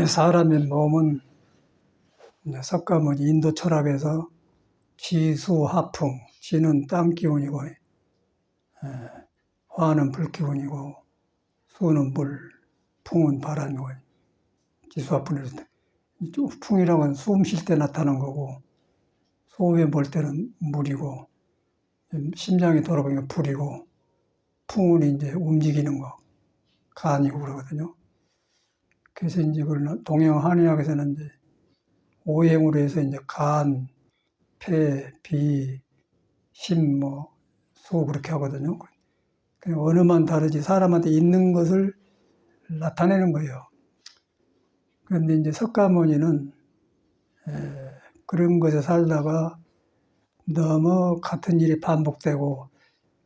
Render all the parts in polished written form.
사람의 몸은 석가모니 인도 철학에서 지수화풍, 지는 땅 기운이고 화는 불 기운이고 수는 물, 풍은 바람이고 지수화풍이랬다. 풍이라고 하면 숨 쉴 때 나타나는 거고 소에 볼 때는 물이고 심장이 돌아가면 불이고 풍은 이제 움직이는 거 간이고 그러거든요. 그래서 이제 그걸 동양 한의학에서는 이제 오행으로 해서 이제 간, 폐, 비, 심, 소 그렇게 하거든요. 언어만 다르지 사람한테 있는 것을 나타내는 거예요. 그런데 이제 석가모니는 그런 것에 살다가 너무 같은 일이 반복되고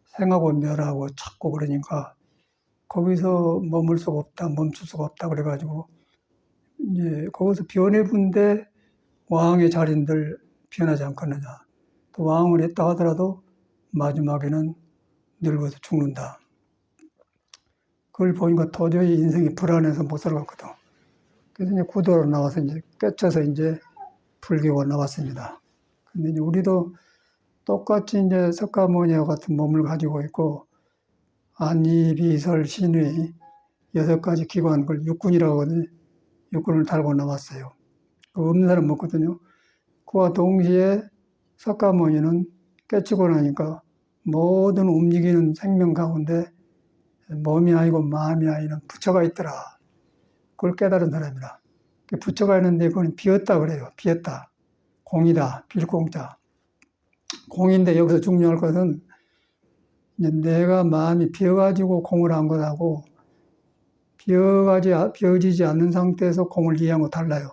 생하고 멸하고 찾고 그러니까 거기서 머물 수가 없다, 멈출 수가 없다 그래가지고 이제 거기서 변해본데 왕의 자린들 변하지 않겠느냐. 또 왕을 했다 하더라도 마지막에는 늙어서 죽는다. 그걸 보니까 도저히 인생이 불안해서 못 살았거든. 그래서 이제 구도로 나와서 이제 꿰쳐서 이제 불교가 나왔습니다. 근데 이제 우리도 똑같이 이제 석가모니와 같은 몸을 가지고 있고 안이, 비설, 신의 6가지 기관, 그걸 육군이라고 하거든요. 육군을 달고 나왔어요. 없는 사람 없거든요. 그와 동시에 석가모니는 깨치고 나니까 모든 움직이는 생명 가운데 몸이 아니고 마음이 아니는 부처가 있더라. 그걸 깨달은 사람이라. 부처가 있는데 그건 비었다 그래요. 비었다. 공이다. 빌공자. 공인데 여기서 중요할 것은 이제 내가 마음이 비어가지고 공을 한 것하고 비어지지 않는 상태에서 공을 이해한 거 달라요.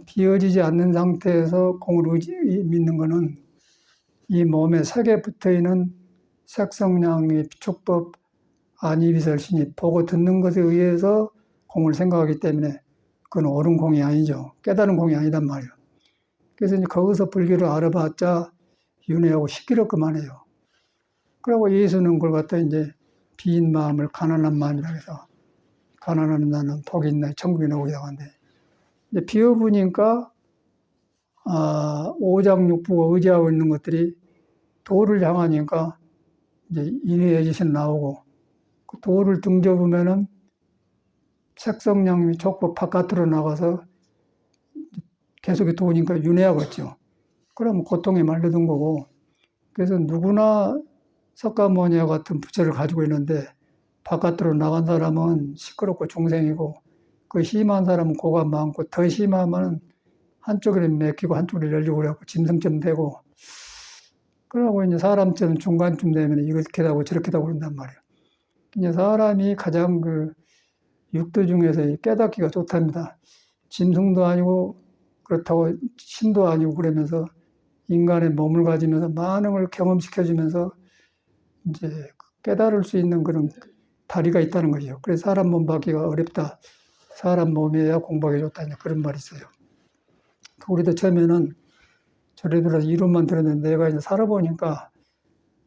비어지지 않는 상태에서 공을 믿는 것은 이 몸에 색에 붙어있는 색성량의 축법, 안이비설, 신이 보고 듣는 것에 의해서 공을 생각하기 때문에 그건 옳은 공이 아니죠. 깨달은 공이 아니단 말이에요. 그래서 이제 거기서 불교를 알아봤자 윤회하고 시끄럽기만 해요. 그리고 예수는 그걸 갖다 이제 빈 마음을 가난한 마음이라고 해서 가난한 나는 복이 있나 천국에 나오기도 하는데 이제 비어보니까 오장육부가 의지하고 있는 것들이 도를 향하니까 이제 인의애지신 나오고 그 도를 등져보면은 색성량이 족보 바깥으로 나가서 계속 도니까 윤회하겠죠. 그러면 고통에 말려든 거고 그래서 누구나 석가모니와 같은 부처를 가지고 있는데 바깥으로 나간 사람은 시끄럽고 중생이고 그 심한 사람은 고가 많고 더 심하면 한쪽으로 맥히고 한쪽으로 열리고 그래갖고 짐승쯤 되고 그러고 이제 사람처럼 중간쯤 되면 이렇게 하고 저렇게 하고 그런단 말이에요. 이제 사람이 가장 그 육도 중에서 깨닫기가 좋답니다. 짐승도 아니고 그렇다고 신도 아니고 그러면서 인간의 몸을 가지면서 많은 걸 경험시켜주면서 이제 깨달을 수 있는 그런 다리가 있다는 거죠. 그래서 사람 몸 받기가 어렵다. 사람 몸이어야 공부하기 좋다. 그런 말이 있어요. 우리도 처음에는 저래 들어서 이론만 들었는데 내가 이제 살아보니까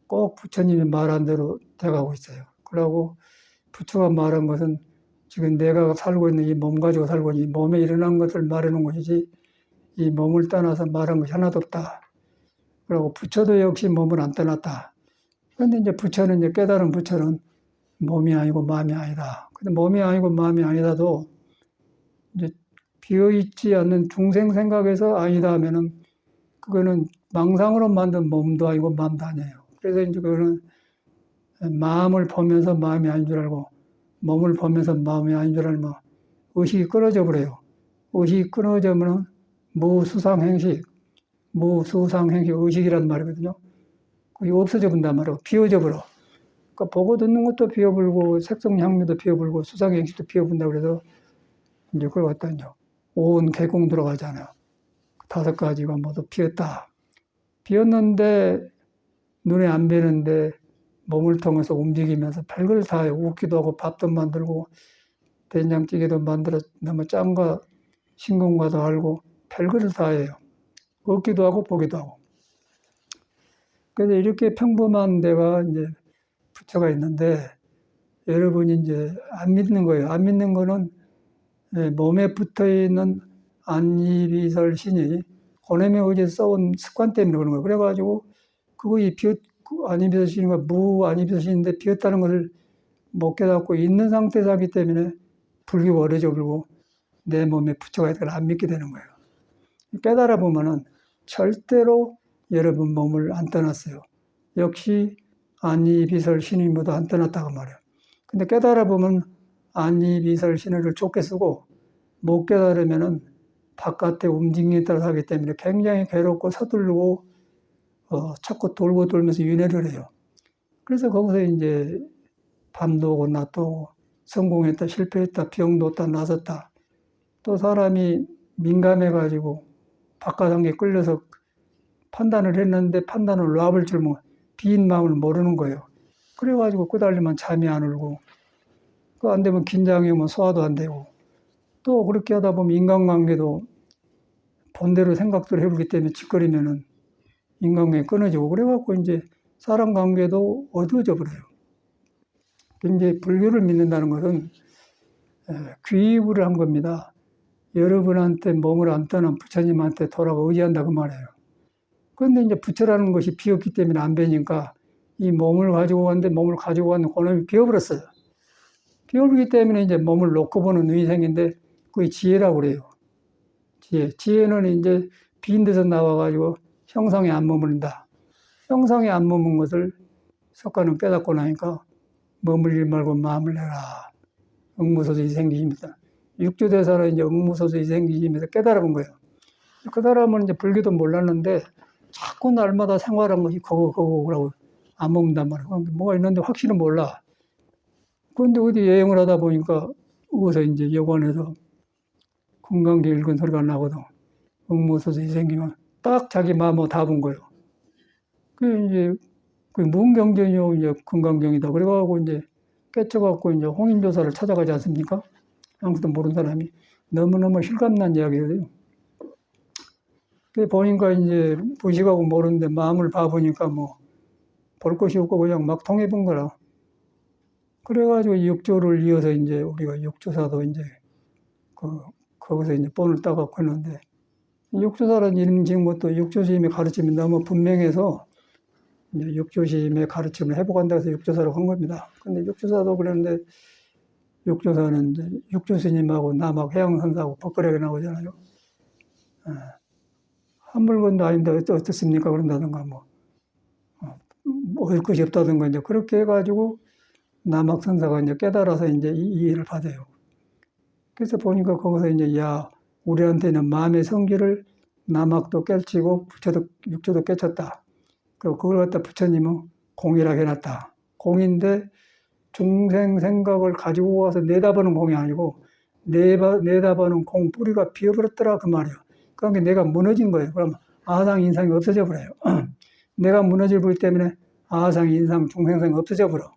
꼭 부처님이 말한 대로 돼가고 있어요. 그러고 부처가 말한 것은 지금 내가 살고 있는 이 몸 가지고 살고 있는 이 몸에 일어난 것을 말해놓은 것이지 이 몸을 떠나서 말한 것이 하나도 없다. 그리고 부처도 역시 몸을 안 떠났다. 그런데 이제 부처는 이제 깨달은 부처는 몸이 아니고 마음이 아니다. 근데 몸이 아니고 마음이 아니다도 이제 비어있지 않는 중생 생각에서 아니다 하면은 그거는 망상으로 만든 몸도 아니고 마음도 아니에요. 그래서 이제 그거는 마음을 보면서 마음이 아닌 줄 알고 몸을 보면서 마음이 아닌 줄 알면 의식이 끊어져 버려요. 의식이 끊어지면 무수상행식, 무수상행식 의식이란 말이거든요. 그게 없어져 본단 말이에요. 비어져 버려. 그러니까 보고 듣는 것도 비어불고 색성향미도 비어불고 수상행식도 비어본다 그래서 이제 그걸 갖다 이제 온 개공 들어가잖아요. 5가지가 모두 비었다. 비었는데 눈에 안 뵈는데 몸을 통해서 움직이면서 별걸 다 해요. 웃기도 하고 밥도 만들고 된장찌개도 만들어 너무 짠거 싱거운가도 알고 별걸 다 해요. 얻기도 하고 보기도 하고. 그래서 이렇게 평범한 데가 이제 부처가 있는데 여러분이 이제 안 믿는 거예요. 안 믿는 거는 몸에 붙어 있는 안이비설 신이 고뇌의 의지에 써온 습관 때문에 그런 거예요. 그래가지고 그거이 안이비설 신과 무안이비설 신인데 비었다는 것을 못 깨닫고 있는 상태에서 하기 때문에 불교가 어려져버리고 내 몸에 붙여가 있다가 안 믿게 되는 거예요. 깨달아 보면은 절대로 여러분 몸을 안 떠났어요. 역시 안이비설 신임보다 안 떠났다고 말해요. 근데 깨달아 보면 안이비설 신을 좁게 쓰고 못 깨달으면은 바깥의 움직임에 따라서 하기 때문에 굉장히 괴롭고 서툴르고 자꾸 돌고 돌면서 윤회를 해요. 그래서 거기서 이제 밤도 오고 낮도 오고 성공했다 실패했다 병도 왔다 나섰다 또 사람이 민감해가지고 바깥 한게 끌려서 판단을 했는데 판단을 놔볼 줄 비인 마음을 모르는 거예요. 그래가지고 끄달리면 잠이 안 오고 그 안 되면 긴장이 오면 소화도 안 되고 또 그렇게 하다 보면 인간관계도 본대로 생각대로 해보기 때문에 짓거리면은 인간관계 끊어지고 그래갖고 이제 사람 관계도 어두워져 버려요. 이제 불교를 믿는다는 것은 귀입을 한 겁니다. 여러분한테 몸을 안 떠난 부처님한테 돌아가 의지한다 그 말이에요. 그런데 이제 부처라는 것이 비었기 때문에 안 되니까 이 몸을 가지고 갔는데 몸을 가지고 갔는 그놈이 비어버렸어요. 비어버리기 때문에 이제 몸을 놓고 보는 눈이 생긴데 그게 지혜라고 그래요. 지혜는 이제 빈 데서 나와가지고 형상에 안 머무른다. 형상에 안 머문 것을 석가는 깨닫고 나니까 머물지 말고 마음을 내라. 응무소득이 생기십니다. 육조대사로 이제 응무소득이 생기시면서 깨달은 거예요. 그 사람은 이제 불교도 몰랐는데 자꾸 날마다 생활한 것이 그거라고 안 먹는단 말이에요. 뭐가 있는데 확실히 몰라. 그런데 어디 여행을 하다 보니까 어디서 이제 여관에서 건강기 읽은 소리가 나거든. 응무소득이 생기면 딱 자기 마음으로 답은 거예요. 그 이제 그 무언경전이요 이제 건강경이다. 그래가지고 이제 깨쳐갖고 이제 홍인조사를 찾아가지 않습니까? 아무것도 모르는 사람이 너무너무 실감난 이야기예요. 그 보니까 이제 무식하고 모르는데 마음을 봐보니까 뭐 볼 것이 없고 그냥 막 통해본 거라. 그래가지고 육조를 이어서 이제 우리가 육조사도 이제 거기서 이제 본을 따갖고 했는데 육조사라는 이름 지은 것도 육조스님의 가르침이 너무 분명해서 이제 육조스님의 가르침을 회복한다고 해서 육조사라고 한 겁니다. 근데 육조사도 그랬는데 육조사는 이제 육조스님하고 남하고 해양선사하고 법거래가 나오잖아요. 한 물건도 아닌데 어떻습니까? 그런다든가 얻을 것이 없다든가 이제 그렇게 해가지고 남학선사가 이제 깨달아서 이제 이해를 받아요. 그래서 보니까 거기서 이제 우리한테는 마음의 성질을 남학도 깨치고 육조도 깨쳤다. 그리고 그걸 갖다 부처님은 공이라고 해놨다. 공인데 중생 생각을 가지고 와서 내다보는 공이 아니고 내다보는 공 뿌리가 비어버렸더라 그 말이에요. 그러니까 내가 무너진 거예요. 그럼 아상 인상이 없어져 버려요. 내가 무너질 보기 때문에 아상 인상 중생상이 없어져 버려.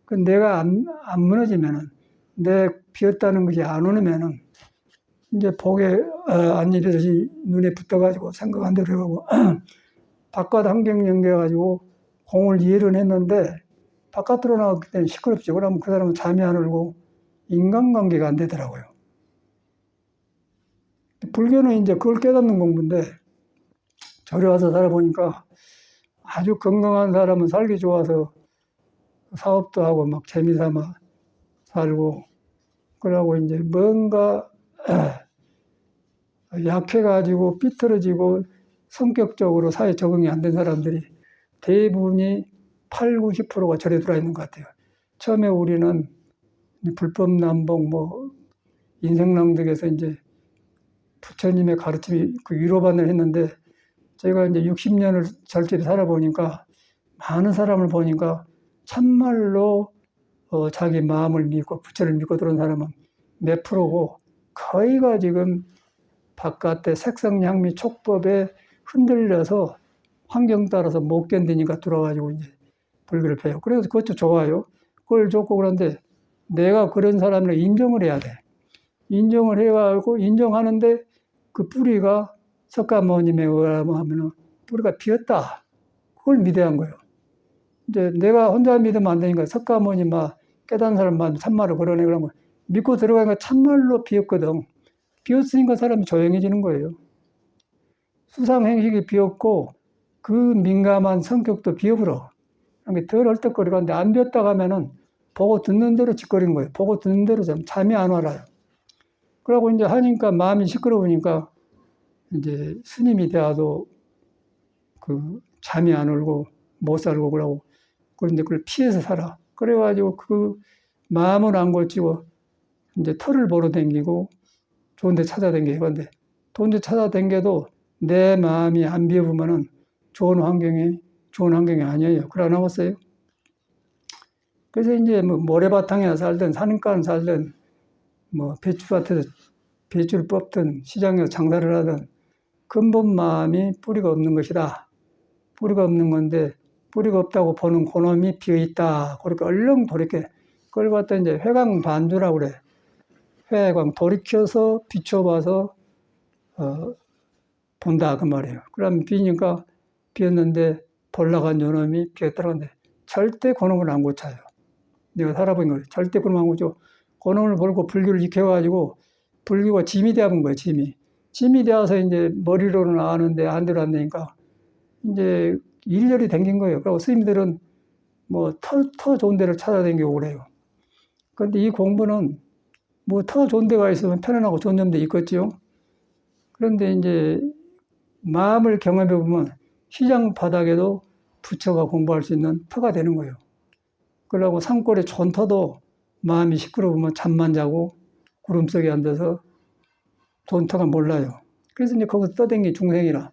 그 내가 안 무너지면은 내 비었다는 것이 안 오면은 이제 복에 안 입혀서 눈에 붙어가지고 생각한 대로 하고 바깥 환경 연결해가지고 공을 이해를 했는데 바깥으로 나왔기 때문에 시끄럽죠. 그러면 그 사람은 잠이 안 오고 인간관계가 안 되더라고요. 불교는 이제 그걸 깨닫는 공부인데 절에 와서 살아보니까 아주 건강한 사람은 살기 좋아서 사업도 하고 막 재미삼아 살고 그러고 이제 뭔가 약해가지고 삐뚤어지고 성격적으로 사회 적응이 안 된 사람들이 대부분이 8, 90%가 절에 들어와 있는 것 같아요. 처음에 우리는 불법 남복 인생낭득에서 이제 부처님의 가르침이 위로반을 했는데 제가 이제 60년을 절제를 살아보니까 많은 사람을 보니까 참말로 자기 마음을 믿고 부처를 믿고 들어온 사람은 몇 프로고 거의가 지금 바깥의 색성 향미 촉법에 흔들려서 환경 따라서 못 견디니까 들어와가지고 이제 불교를 배워. 그래서 그것도 좋아요. 그걸 좋고 그런데 내가 그런 사람을 인정을 해야 돼. 인정을 해가지고 인정하는데 그 뿌리가 석가모님에 의하면 뿌리가 비었다. 그걸 믿어야 한 거예요. 이제 내가 혼자 믿으면 안 되니까 석가모님 깨달은 사람만 참말을 걸어내 그러면 믿고 들어가니까 참말로 비었거든. 비었으니까 사람이 조용해지는 거예요. 수상행식이 비었고 그 민감한 성격도 비어버려. 그러니까 덜 헐떡거리고 하는데 안 비었다 가면은 보고 듣는 대로 짓거리는 거예요. 보고 듣는 대로 잠이 안 와라요. 그러고 이제 하니까 마음이 시끄러우니까 이제 스님이 되어도 그 잠이 안 오고 못 살고 그러고 그런데 그걸 피해서 살아. 그래가지고 그 마음을 안 고치고 이제 털을 보러 댕기고 좋은 데 찾아댕기고 근데 좋은 데 찾아댕겨도 내 마음이 안 비어보면은 좋은 환경이 아니에요. 그러고 나왔어요. 그래서 이제 뭐 모래바탕에 살든 산가에 살든 뭐 배추밭에서 배추를 뽑든 시장에서 장사를 하든 근본 마음이 뿌리가 없는 것이다. 뿌리가 없는 건데 뿌리가 없다고 보는 그놈이 비어있다. 그렇게 얼른 돌이켜 그걸 갖다 이제 회광반주라고 그래. 회광 돌이켜서 비춰봐서 본다 그 말이에요. 그러면 비니까 비었는데 볼나간 요놈이 비었다는데 절대 그놈을 안 고쳐요. 내가 살아본 거예요. 절대 그놈 안 고쳐. 그놈을 벌고 불교를 익혀가지고 불교가 짐이 되어본 거예요. 짐이 되어서 이제 머리로는 아는데 안 들어왔으니까 이제 일렬이 댕긴 거예요. 그리고 스님들은 뭐 터 좋은 데를 찾아다니고 그래요. 그런데 이 공부는 뭐 터 좋은 데가 있으면 편안하고 좋은 점도 있겠지요. 그런데 이제 마음을 경험해 보면 시장 바닥에도 부처가 공부할 수 있는 터가 되는 거예요. 그러고 산골에 좋은 터도 마음이 시끄러우면 잠만 자고 구름 속에 앉아서 좋은 터가 몰라요. 그래서 이제 거기서 떠댕기 중생이라.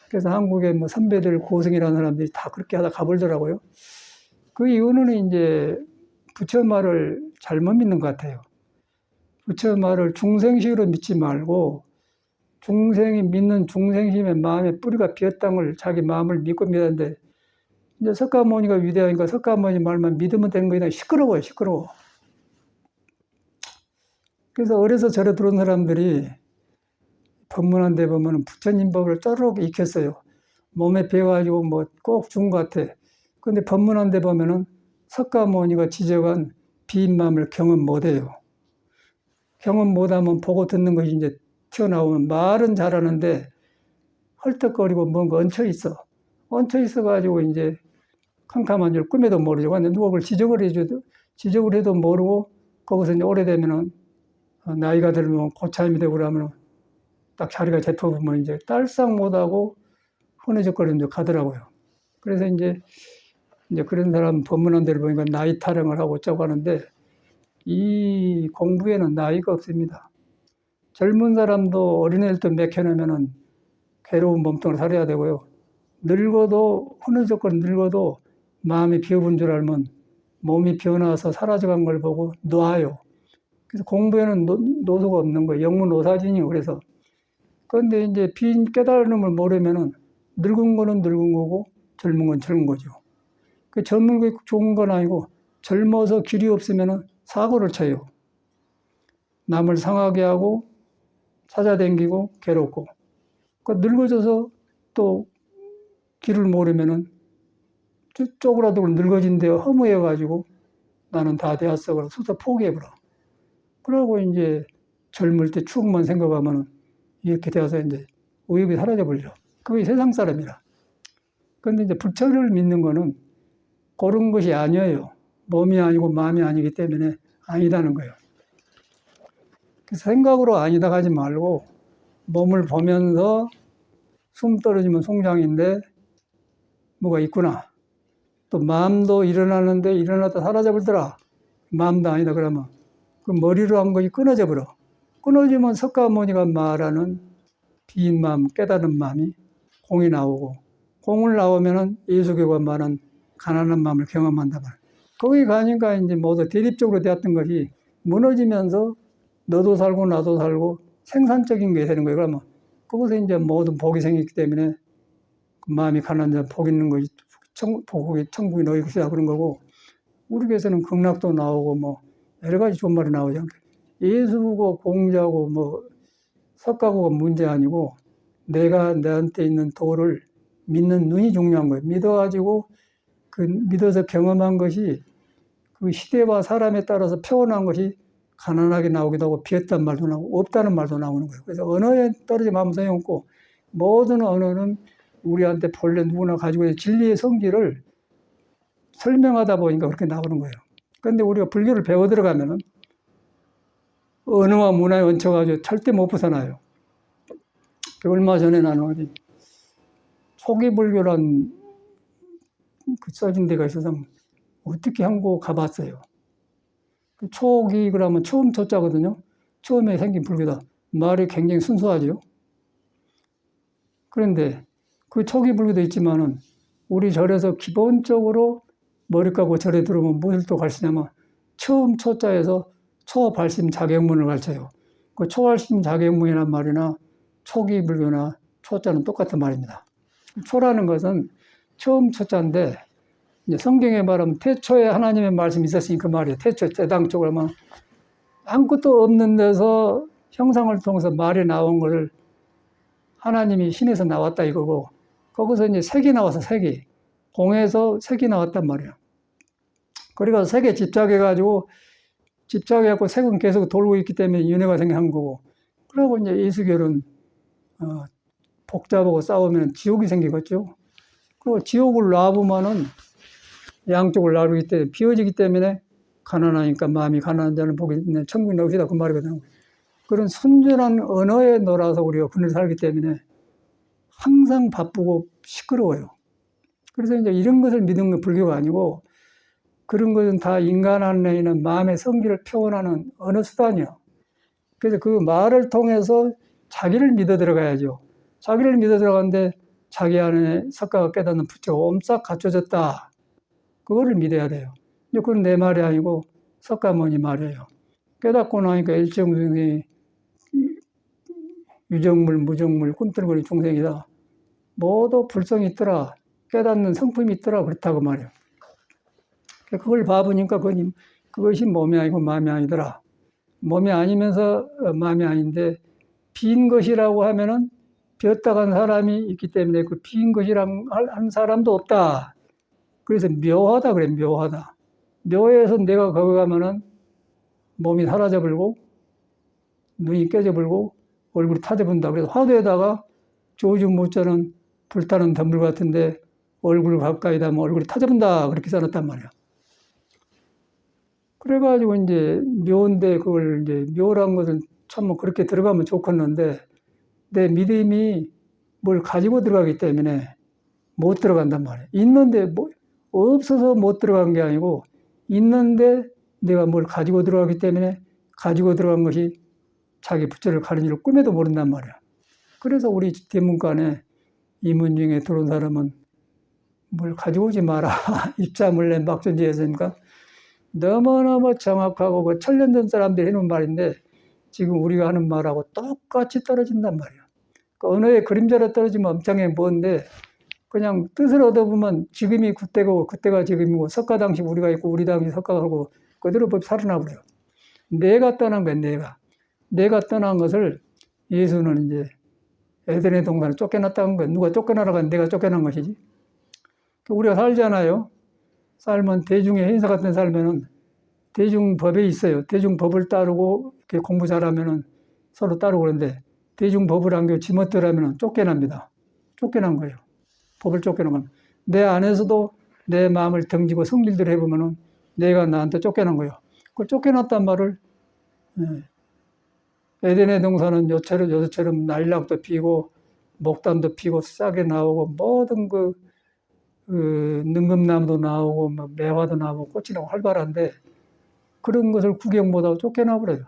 그래서 한국의 뭐 선배들 고승이라는 사람들이 다 그렇게 하다 가버리더라고요. 그 이유는 이제 부처 말을 잘못 믿는 것 같아요. 부처 말을 중생식으로 믿지 말고 중생이 믿는 중생심의 마음에 뿌리가 비었다는 걸 자기 마음을 믿고 믿었는데 이제 석가모니가 위대하니까 석가모니 말만 믿으면 되는 거니까 시끄러워요. 시끄러워. 그래서 어려서 절에 들어온 사람들이 법문한 데 보면 부처님 법을 쪼르륵 익혔어요. 몸에 배워가지고 뭐 꼭 준 것 같아. 근데 법문한 데 보면은 석가모니가 지적한 비인 마음을 경험 못해요. 경험 못하면 보고 듣는 것이 이제 튀어나오면 말은 잘하는데 헐떡거리고 뭔가 얹혀 있어. 얹혀 있어가지고 이제 캄캄한 줄 꿈에도 모르죠. 근데 누가 그걸 지적을 해도 모르고 거기서 이제 오래되면은 나이가 들면 고참이 되고 그러면 딱 자리가 잡혀보면 이제 딸싹 못하고 흔해적거리면서 가더라고요. 그래서 이제 그런 사람 법문한 데를 보니까 나이 타령을 하고 어쩌고 하는데 이 공부에는 나이가 없습니다. 젊은 사람도 어린애들도 맥혀놓으면은 괴로운 몸뚱이를 살아야 되고요. 늙어도 흔해적거리 늙어도 마음이 비어본 줄 알면 몸이 비어나와서 사라져간 걸 보고 놓아요. 그래서 공부에는 노소가 없는 거예요. 영문오사진이요. 그래서 그런데 이제 빈 깨달음을 모르면은 늙은 거는 늙은 거고 젊은 건 젊은 거죠. 그 젊은 게 좋은 건 아니고 젊어서 길이 없으면은 사고를 쳐요. 남을 상하게 하고 찾아다니고 괴롭고. 그 늙어져서 또 길을 모르면은 쪼그라들고 늙어진 데 허무해가지고 나는 다 되었어. 그러고 스스로 포기해버려. 그러고 이제 젊을 때 추억만 생각하면은 이렇게 되어서 이제 의욕이 사라져버려. 그게 세상 사람이라. 그런데 이제 부처를 믿는 거는 그런 것이 아니에요. 몸이 아니고 마음이 아니기 때문에 아니다는 거예요. 그래서 생각으로 아니다 하지 말고 몸을 보면서 숨 떨어지면 송장인데 뭐가 있구나. 또 마음도 일어나는데 일어났다 사라져버리더라. 마음도 아니다 그러면 그 머리로 한 것이 끊어져 버려. 끊어지면 석가모니가 말하는 비인 마음, 깨달은 마음이 공이 나오고 공을 나오면은 예수교가 말한 가난한 마음을 경험한다 말. 거기 가니까 이제 모두 대립적으로 되었던 것이 무너지면서 너도 살고 나도 살고 생산적인 게 되는 거예요. 그러면 그곳에 이제 모든 복이 생기기 때문에 그 마음이 가난한 자 복 있는 것이 천국이 너희 것이다 그런 거고 우리 교회에서는 극락도 나오고 뭐 여러 가지 좋은 말이 나오죠. 예수고 공자고 뭐 석가고가 문제 아니고 내가 내한테 있는 도를 믿는 눈이 중요한 거예요. 믿어가지고 그 믿어서 경험한 것이 그 그 시대와 사람에 따라서 표현한 것이 가난하게 나오기도 하고 비었단 말도 나오고 없다는 말도 나오는 거예요. 그래서 언어에 떨어지면 아무 소용없고 모든 언어는 우리한테 본래 누구나 가지고 있는 진리의 성질을 설명하다 보니까 그렇게 나오는 거예요. 그런데 우리가 불교를 배워 들어가면은 언어와 문화에 얹혀가지고 절대 못 벗어나요. 얼마 전에 나는 어디 초기 불교란 그 써진 데가 있어서 어떻게 한국 가봤어요. 초기 그러면 처음 초자거든요. 처음에 생긴 불교다. 말이 굉장히 순수하죠. 그런데 그 초기 불교도 있지만은 우리 절에서 기본적으로 머리 감고 절에 들어오면 무엇을 또 가르치냐면 처음 초자에서 초발심 자격문을 가르쳐요. 그 초발심 자격문이란 말이나 초기 불교나 초자는 똑같은 말입니다. 초라는 것은 처음 초자인데 이제 성경에 말하면 태초에 하나님의 말씀이 있었으니 그 말이에요. 태초 대당적으로 하면 아무것도 없는 데서 형상을 통해서 말이 나온 것을 하나님이 신에서 나왔다 이거고 거기서 이제 색이 나와서 색이 공에서 색이 나왔단 말이에요. 그러니까 색에 집착해가지고 색은 계속 돌고 있기 때문에 윤회가 생긴 거고 그러고 이제 예수결은 복잡하고 싸우면 지옥이 생기겠죠. 그리고 지옥을 놔보면은 양쪽을 나누기 때문에 비워지기 때문에 가난하니까 마음이 가난한 자는 복이 있네 천국에 넣으시다 그 말이거든요. 그런 순전한 언어에 놀아서 우리가 군을 살기 때문에 항상 바쁘고 시끄러워요. 그래서 이제 이런 것을 믿는 건 불교가 아니고 그런 것은 다 인간 안에 있는 마음의 성질을 표현하는 언어 수단이요. 그래서 그 말을 통해서 자기를 믿어 들어가야죠. 자기를 믿어 들어가는데 자기 안에 석가가 깨닫는 부처가 옴싹 갖춰졌다. 그거를 믿어야 돼요. 그건 내 말이 아니고 석가모니 말이에요. 깨닫고 나니까 일정중에 유정물, 무정물, 꿈틀거리는 중생이다. 모두 불성이 있더라. 깨닫는 성품이 있더라. 그렇다고 말이에요. 그걸 봐보니까 그것이 몸이 아니고 마음이 아니더라. 몸이 아니면서 마음이 아닌데 빈 것이라고 하면은 비었다 간 사람이 있기 때문에 그 빈 것이랑 한 사람도 없다. 그래서 묘하다 그래, 묘하다. 묘해서 내가 거기 가면은 몸이 사라져버리고 눈이 깨져버리고 얼굴이 타져본다. 그래서 화두에다가 조주 못자는 불타는 덤불 같은데 얼굴 가까이 닿으면 얼굴이 타져본다. 그렇게 써놨단 말이야. 그래가지고 이제 묘인데 그걸 이제 묘란 것은 참 그렇게 들어가면 좋겠는데 내 믿음이 뭘 가지고 들어가기 때문에 못 들어간단 말이야. 있는데 뭐 없어서 못 들어간 게 아니고 있는데 내가 뭘 가지고 들어가기 때문에 가지고 들어간 것이 자기 부처를 가는 줄 꿈에도 모른단 말이야. 그래서 우리 대문관에 이문중에 들어온 사람은 뭘 가지고 오지 마라. 입자물내 막존지했으니까 너무너무 정확하고 그 천년 전 사람들이 해놓은 말인데 지금 우리가 하는 말하고 똑같이 떨어진단 말이야. 그 언어의 그림자로 떨어지면 엄청나게 뭔데 그냥 뜻을 얻어보면 지금이 그때고 그때가 지금이고 석가 당시 우리가 있고 우리 당시 석가가 하고 그대로 살아나버려요. 내가 떠난 거야. 내가 떠난 것을 예수는 이제 에덴의 동산에 쫓겨났다는 거야. 누가 쫓겨나라고 하면 내가 쫓겨난 것이지. 우리가 살잖아요. 살면 대중의 행사 같은 데 살면은 대중법에 있어요. 대중법을 따르고 이렇게 공부 잘하면은 서로 따르고 그러는데 대중법을 안 교고 지멋대로 하면은 쫓겨납니다. 쫓겨난 거예요. 법을 쫓겨난 겁니다. 내 안에서도 내 마음을 등지고 성질대로 해보면은 내가 나한테 쫓겨난 거예요. 그 쫓겨났단 말을 에덴의 동산은 요새처럼 날락도 피고 목단도 피고 싹이 나오고 모든 그 능금나무도 나오고 매화도 나오고 꽃이 나오고 활발한데 그런 것을 구경 못하고 쫓겨나 버려요.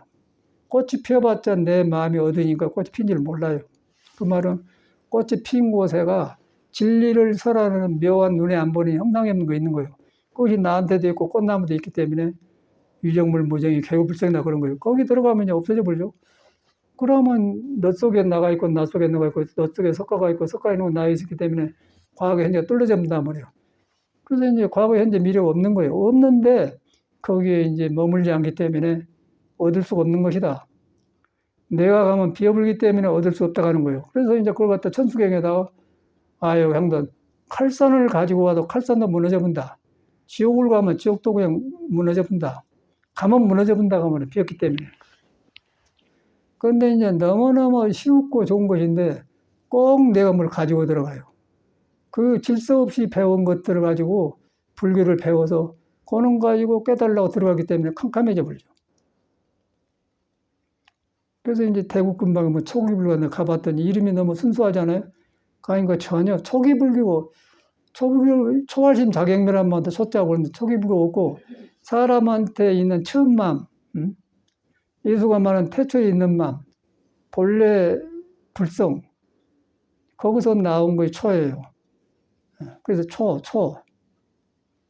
꽃이 피어봤자 내 마음이 어두니까 꽃이 핀 줄 몰라요. 그 말은 꽃이 핀 곳에가 진리를 설하는 묘한 눈에 안 보이는 형상이 없는 거 있는 거예요. 그것이 나한테도 있고 꽃나무도 있기 때문에 유정물 무정이 개구불성이나 그런 거예요. 거기 들어가면 없어져 버리죠. 그러면 너 속에 나가 있고 나 속에 나가 있고 너 속에 석가가 있고 석가에 있는 나 있기 때문에 과거 현재가 뚫려져 본단 말이에요. 그래서 이제 과거 현재 미래가 없는 거예요. 없는데 거기에 이제 머물지 않기 때문에 얻을 수가 없는 것이다. 내가 가면 비어불기 때문에 얻을 수 없다고 하는 거예요. 그래서 이제 그걸 갖다 천수경에다가 아유 형들 칼산을 가지고 와도 칼산도 무너져 본다. 지옥을 가면 지옥도 그냥 무너져 본다. 가면 무너져 본다 하면 비었기 때문에. 그런데 이제 너무너무 쉽고 좋은 것인데 꼭 내가 뭘 가지고 들어가요. 그 질서 없이 배운 것들을 가지고 불교를 배워서 그는 가지고 깨달으려고 들어가기 때문에 캄캄해져 버리죠. 그래서 이제 대구 근방에 뭐 초기불교 같은 데 가봤더니 이름이 너무 순수하잖아요. 그러니까 전혀 초기불교, 초월심 자경멸한 마음도 초자고 그러는데 초기불교 없고 사람한테 있는 처음 마음, 예수가 말하는 태초에 있는 마음, 본래 불성, 거기서 나온 거의 초예요. 그래서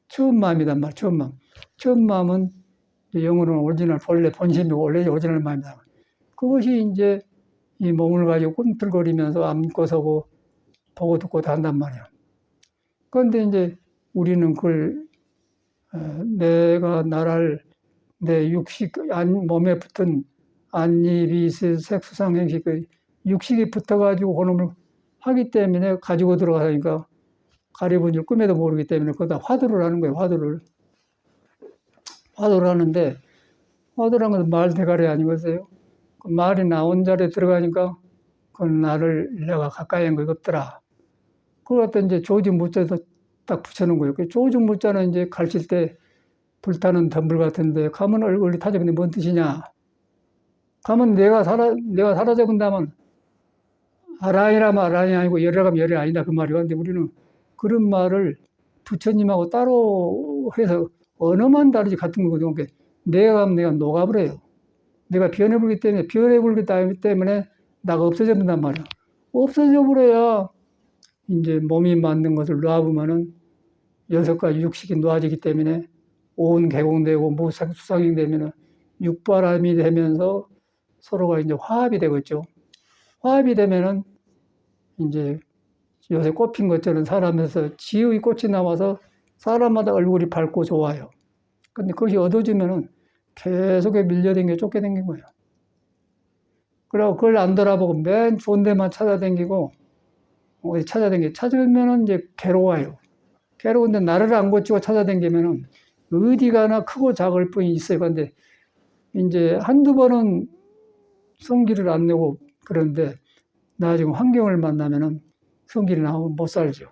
처음 마음이단 말이에요. 처음 마음. 처음 마음은 영어로는 오리지널, 본래 본심이고 원래 오리지널 마음이다. 그것이 이제 이 몸을 가지고 꿈틀거리면서 앉고 서고 보고 듣고 다 한단 말이에요. 그런데 이제 우리는 그걸 내가 나랄 내 육식 몸에 붙은 안니비스 색수상행식 그 육식이 붙어가지고 그놈을 하기 때문에 가지고 들어가니까 가리본 줄 꿈에도 모르기 때문에 거기다 화두를 하는 거예요. 화두를 하는데 화두라는 건 말 대가리 아니겠어요? 그 말이 나온 자리에 들어가니까 그건 나를 내가 가까이 한 거 없더라. 그걸 갖다 이제 조지 무자에서 딱 붙여놓은 거예요. 그 조지 무자는 이제 가르칠 때 불타는 덤불 같은데 가면 얼굴이 타져버리는데 뭔 뜻이냐? 가면 내가 사라져본다면 아라이라면 아라이 아니고 열이라면 열이 아니다 그 말이야. 근데 우리는 그런 말을 부처님하고 따로 해서 언어만 다르지 같은 거거든요. 그러니까 내가 가면 내가 녹아버려요. 내가 변해버리기 때문에 나가 없어져 본단 말이야. 없어져 버려야 이제 몸이 만든 것을 놔보면은 6가지 육식이 놓아지기 때문에 온 개공되고 무수상이 되면은 육바람이 되면서 서로가 이제 화합이 되겠죠. 화합이 되면은 이제 요새 꽃핀 것처럼 사람에서 지의 꽃이 나와서 사람마다 얼굴이 밝고 좋아요. 근데 그것이 어두워지면은 계속 밀려댕겨 쫓겨댕긴 거예요. 그리고 그걸 안 돌아보고 맨 좋은 데만 찾아댕기고 어디 찾으면은 이제 괴로워요. 괴로운데 나를 안 고치고 찾아댕기면은 어디 가나 크고 작을 뿐이 있어요. 근데 이제 한두 번은 성기를 안 내고 그런데 나중에 환경을 만나면은 성기를 나오면 못 살죠.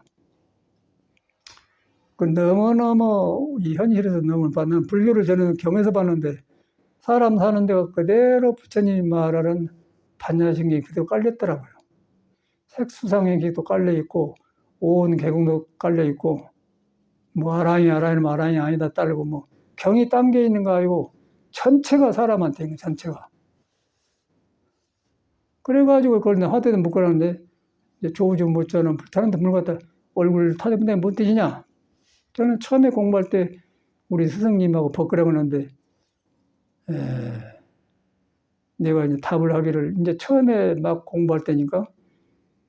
그 너무너무 이 현실에서 너무 봤는 불교를 저는 경에서 봤는데 사람 사는 데가 그대로 부처님이 말하는 반야신경이 그대로 깔렸더라고요. 색수상행식도 깔려있고 온 개공도 깔려있고 뭐 아라이는 아라이 아니다 따르고 뭐 경이 담겨 있는 거 아니고 전체가 사람한테 있는 전체가. 그래가지고 그걸 화두에도 묶어놨는데 조우주 못자는 불타는 물 갖다 얼굴 타져본다면 뭔 뜻이냐? 저는 처음에 공부할 때 우리 스승님하고 법그라고 하는데 내가 이제 답을 하기를 이제 처음에 막 공부할 때니까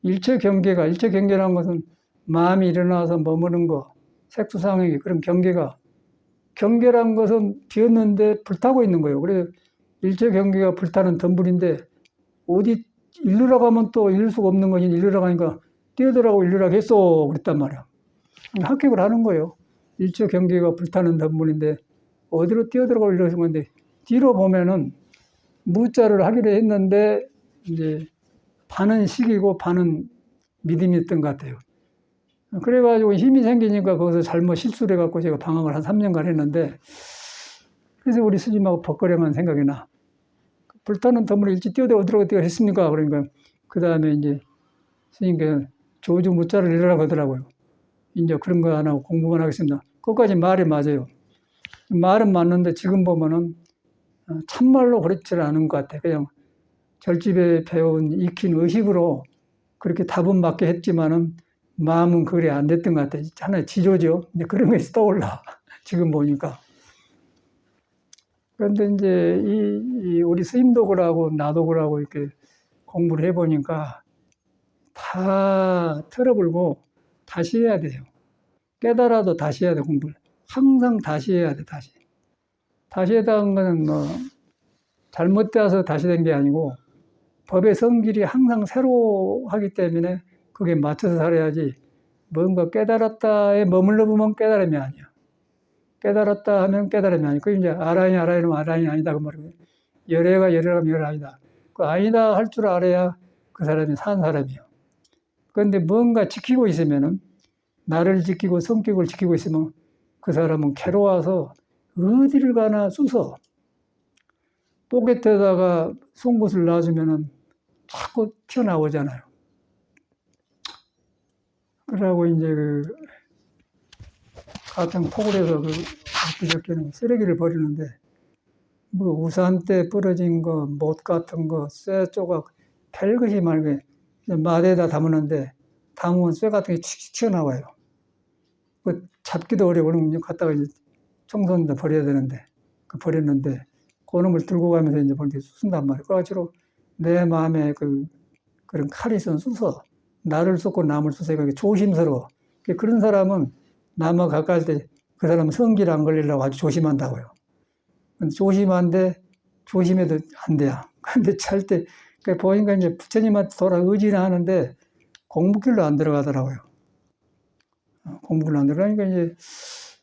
일체 경계라는 것은 마음이 일어나서 머무는 거, 색수상행이 그런 경계란 것은 비었는데 불타고 있는 거예요. 그래서 일체 경계가 불타는 덤불인데 어디 일루라고 하면 또 일룰 수가 없는 거니 일루라고 하니까 뛰어들라고 일루라고 했어 그랬단 말이야. 합격을 하는 거예요. 일체 경계가 불타는 덤불인데 어디로 뛰어들어가고 이러는 건데 뒤로 보면은 무자를 하기로 했는데 이제 반은 식이고 반은 믿음이었던 것 같아요. 그래가지고 힘이 생기니까 거기서 잘못 실수를 해갖고 제가 방황을 한 3년간 했는데 그래서 우리 스님하고 벗거려만 생각이 나. 불타는 덤불에 일찍 뛰어들어 어디로 했습니까? 그러니까 그 다음에 이제 스님께서 조주 무자를 이러라고 하더라고요. 이제 그런 거 안 하고 공부만 하겠습니다. 그것까지 말이 맞아요. 말은 맞는데 지금 보면은 참말로 그렇지 않은 것 같아. 그냥 절집에 배운 익힌 의식으로 그렇게 답은 맞게 했지만은 마음은 그래 안 됐던 것 같아. 하나의 지조죠. 이제 그런 것이 떠올라. 지금 보니까. 그런데 이제 이 우리 스님도 그러고 나도 그러고 이렇게 공부를 해보니까 다 틀어불고 다시 해야 돼요. 깨달아도 다시 해야 돼, 공부를. 항상 다시 해야 돼, 다시. 다시 해다는 거는 뭐 잘못되어서 다시 된 게 아니고 법의 성질이 항상 새로 하기 때문에 그게 맞춰서 살아야지 뭔가 깨달았다에 머물러 보면 깨달음이 아니야. 깨달았다 하면 깨달음이 아니고, 이제 알아니 알아니면 알아니 아니다 그 말이에요. 열애가 열애라면 열 아니다. 그 아니다 할 줄 알아야 그 사람이 산 사람이에요. 그런데 뭔가 지키고 있으면은, 나를 지키고 성격을 지키고 있으면 그 사람은 괴로워서 어디를 가나 쑤서 포켓에다가 송곳을 놔주면은 자꾸 튀어나오잖아요. 그러고 이제 가장 포구에서 엊그저께는 쓰레기를 버리는데, 뭐 우산 때 부러진 거, 못 같은 거, 쇠 조각, 별것이 말고 마대에다 담았는데 담으면 쇠 같은 게 툭 튀어나와요. 그 잡기도 어려워. 그러면 갖다가 이제 청소년에다 버려야 되는데, 버렸는데 그놈을 들고 가면서 이제 버리게 쓴단 말이에요. 그래가지고 내 마음에 그런 칼이 있으면 쑤서, 나를 쏟고 남을 쑤서, 조심스러워. 그런 사람은 남과 가까이 할 때 그 사람은 성질 안 걸리려고 아주 조심한다고요. 조심한데 조심해도 안 돼요. 근데 잘 때 보니까 이제 부처님한테 돌아 의지는 하는데 공부길로 안 들어가더라고요. 공부를 안 들어가니까 이제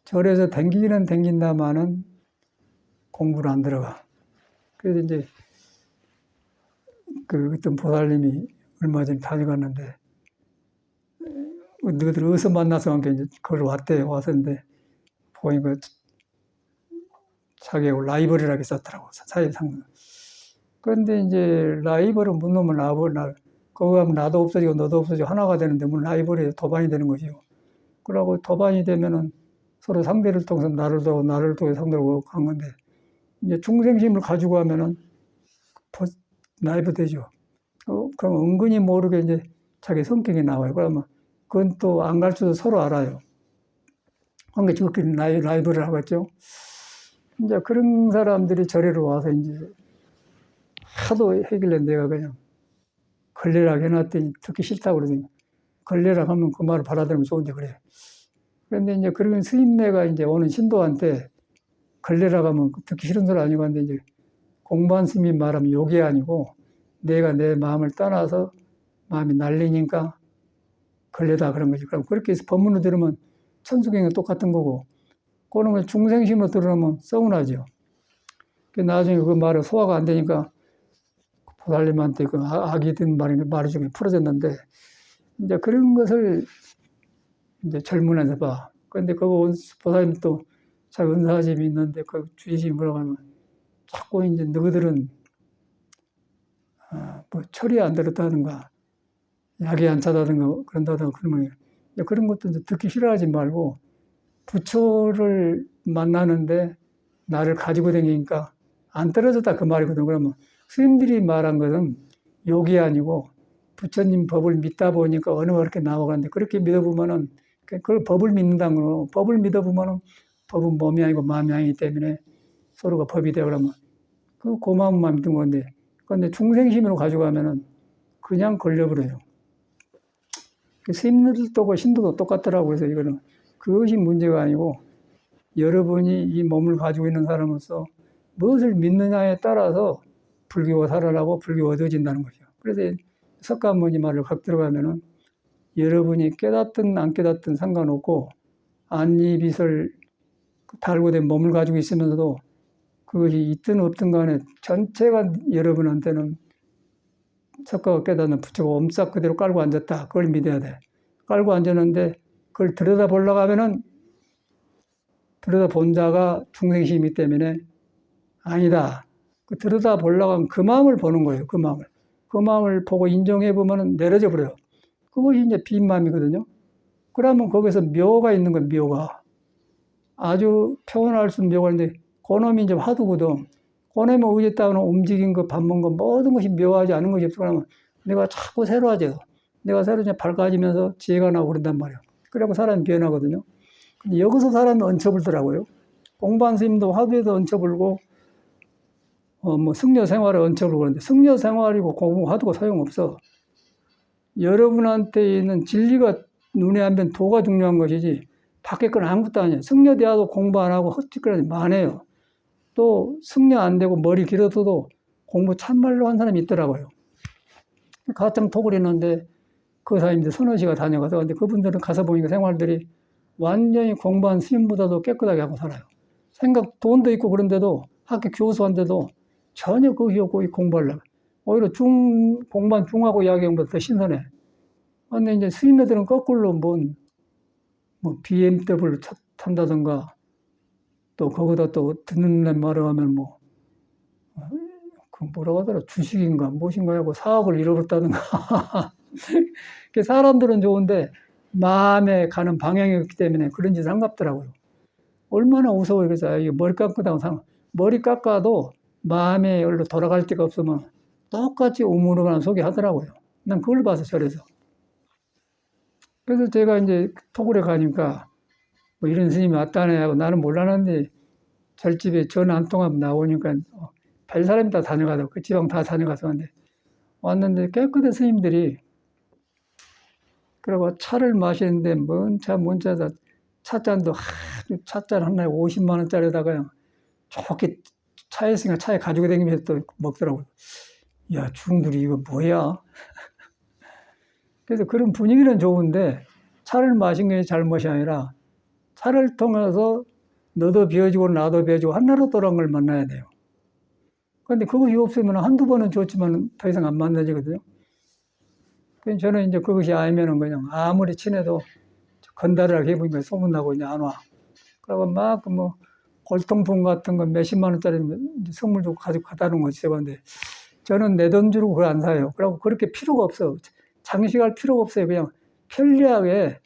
절에서 댕기기는 댕긴다마는 공부를 안 들어가. 그래서 이제 어떤 보살님이 얼마 전에 다녀갔는데, 너희들 어디서 만나서 한 게 이제 거기로 왔대요. 왔었는데 보니까 자기하고 라이벌이라고 썼더라고, 사회상. 그런데 이제 라이벌은 문 놈은 라이벌, 거기 가면 나도 없어지고 너도 없어지고 하나가 되는데 문 라이벌이 도반이 되는 거지요. 그러고 도반이 되면은 서로 상대를 통해서 나를 도고 나를 통해 상대를 간 건데, 이제 중생심을 가지고 하면은 라이벌 되죠. 그럼 은근히 모르게 이제 자기 성격이 나와요. 그러면 그건 또 안 가르쳐도 서로 알아요. 그러니까 저끼리 라이벌을 하겠죠. 이제 그런 사람들이 절에로 와서 이제 하도 해길래 내가 그냥 걸레락 해놨더니 듣기 싫다고 그러더니, 걸레락 하면 그 말을 받아들이면 좋은데 그래. 그런데 이제 그런 스님네가 이제 오는 신도한테 걸레락 하면 듣기 싫은 소리 아니고 하는데, 이제 공부한 스님 말하면 욕이 아니고 내가 내 마음을 떠나서 마음이 날리니까 걸레다 그런 거지. 그럼 그렇게 해서 법문을 들으면 천수경이 똑같은 거고, 그러면 중생심으로 들으면 서운하죠. 나중에 그 말이 소화가 안 되니까 보살님한테 그 악이 든 말이 중에 풀어졌는데, 이제 그런 것을 이제 젊은에서 봐. 그런데 그 보살님 또 자기 은사심이 있는데 그 주의심이 뭐라고 하면 자꾸 이제 너희들은 뭐 철이 안 들었다든가 약이 안 차다든가 그런다든가 그러면 그런 것도 이제 듣기 싫어하지 말고, 부처를 만나는데 나를 가지고 다니니까 안 떨어졌다 그 말이거든. 그러면 스님들이 말한 것은 욕이 아니고 부처님 법을 믿다 보니까 어느 그렇게 나와가는데, 그렇게 믿어보면은 그걸 법을 믿는다는 거는, 법을 믿어보면은 법은 몸이 아니고 마음이 아니기 때문에 서로가 법이 되어 그러면 그 고마운 마음이 든 건데, 그런데 중생심으로 가져가면은 그냥 걸려버려요. 스님들도 신도도 똑같더라고요. 그래서 이거는 그것이 문제가 아니고, 여러분이 이 몸을 가지고 있는 사람으로서 무엇을 믿느냐에 따라서 불교가 살아나고 불교가 얻어진다는 거죠. 그래서 석가모니 말을 갖고 들어가면은 여러분이 깨닫든 안 깨닫든 상관없고, 안니빗을 달고 된 몸을 가지고 있으면서도 그것이 있든 없든 간에 전체가 여러분한테는 석가가 깨닫는 부처가 옴싹 그대로 깔고 앉았다. 그걸 믿어야 돼. 깔고 앉았는데 그걸 들여다보려고 하면은 들여다본 자가 중생심이기 때문에 아니다. 그 들여다보려고 하면 그 마음을 보는 거예요. 그 마음을. 그 마음을 보고 인정해 보면은 내려져 버려요. 그것이 이제 빈 마음이거든요. 그러면 거기서 묘가 있는 거예요. 묘가. 아주 표현할 수 있는 묘가 있는데 그놈이 이제 화두거든. 그놈이 의지했다가는 움직인 거, 밥 먹은 거 모든 것이 묘하지 않은 것이 없어. 그러면 내가 자꾸 새로워져요. 내가 새로 이제 밝아지면서 지혜가 나고 그런단 말이에요. 그래갖고 사람이 변하거든요. 근데 여기서 사람이 얹혀불더라고요. 공부한 스님도 화두에도 얹혀불고, 뭐 승려 생활에 얹혀불고 그러는데, 승려 생활이고 공부 화두가 소용없어. 여러분한테 있는 진리가 눈에 안 뵈는 도가 중요한 것이지, 밖에 건 아무것도 아니에요. 승려대화도 공부 안 하고 헛짓거리하지 많아요. 또 승려 안 되고 머리 길어서도 공부 참말로 한 사람이 있더라고요. 가장 톡을 했는데 그 사람인데 서너 시가 다녀가서, 근데 그분들은 가서 보니까 생활들이 완전히 공부한 스님보다도 깨끗하게 하고 살아요. 돈도 있고 그런데도 학교 교수한데도 전혀 그것이 없고 공부하려고. 오히려 공부한 중하고 야경보다 더 신선해. 근데 이제 스님네들은 거꾸로 뭐 BMW 탄다든가 또 거기다 또 듣는 말을 하면 그 뭐라고 하더라, 주식인가 무엇인가 하고 사업을 잃어버렸다든가. 사람들은 좋은데 마음에 가는 방향이 없기 때문에 그런 짓을 한갑더라고요. 얼마나 무서워요. 그래서 이게 머리 깎다고 머리 깎아도 마음에 열로 돌아갈 데가 없으면 똑같이 우물우물한 소리 하더라고요. 난 그걸 봐서 저래서. 그래서 제가 이제 토굴에 가니까 뭐 이런 스님이 왔다네 하고 나는 몰랐는데 절집에 전화 한 통하면 나오니까 별 사람이 다 다녀가더라고. 그 지방 다 다녀가서 왔는데 깨끗한 스님들이 그리고 차를 마시는데 뭔 차다 찻잔도 찻잔 하나에 50만 원짜리에다가 좋게 차에 있으니까 차에 가지고 다니면서 또 먹더라고요. 야, 중들이 이거 뭐야? 그래서 그런 분위기는 좋은데 차를 마신 게 잘못이 아니라 차를 통해서 너도 비워지고 나도 비워지고 하나로 돌아온 걸 만나야 돼요. 그런데 그것이 없으면 한두 번은 좋지만 더 이상 안 만나지거든요. 그래서 저는 이제 그것이 아니면은 그냥 아무리 친해도 건달이라고 해보니까 소문나고 이제 안 와. 그리고 막 골통품 같은 거 몇십만 원짜리 선물 주고 가지고 가다는 거지. 근데 저는 내 돈 주고 그걸 안 사요. 그리고 그렇게 필요가 없어. 장식할 필요가 없어요. 그냥 편리하게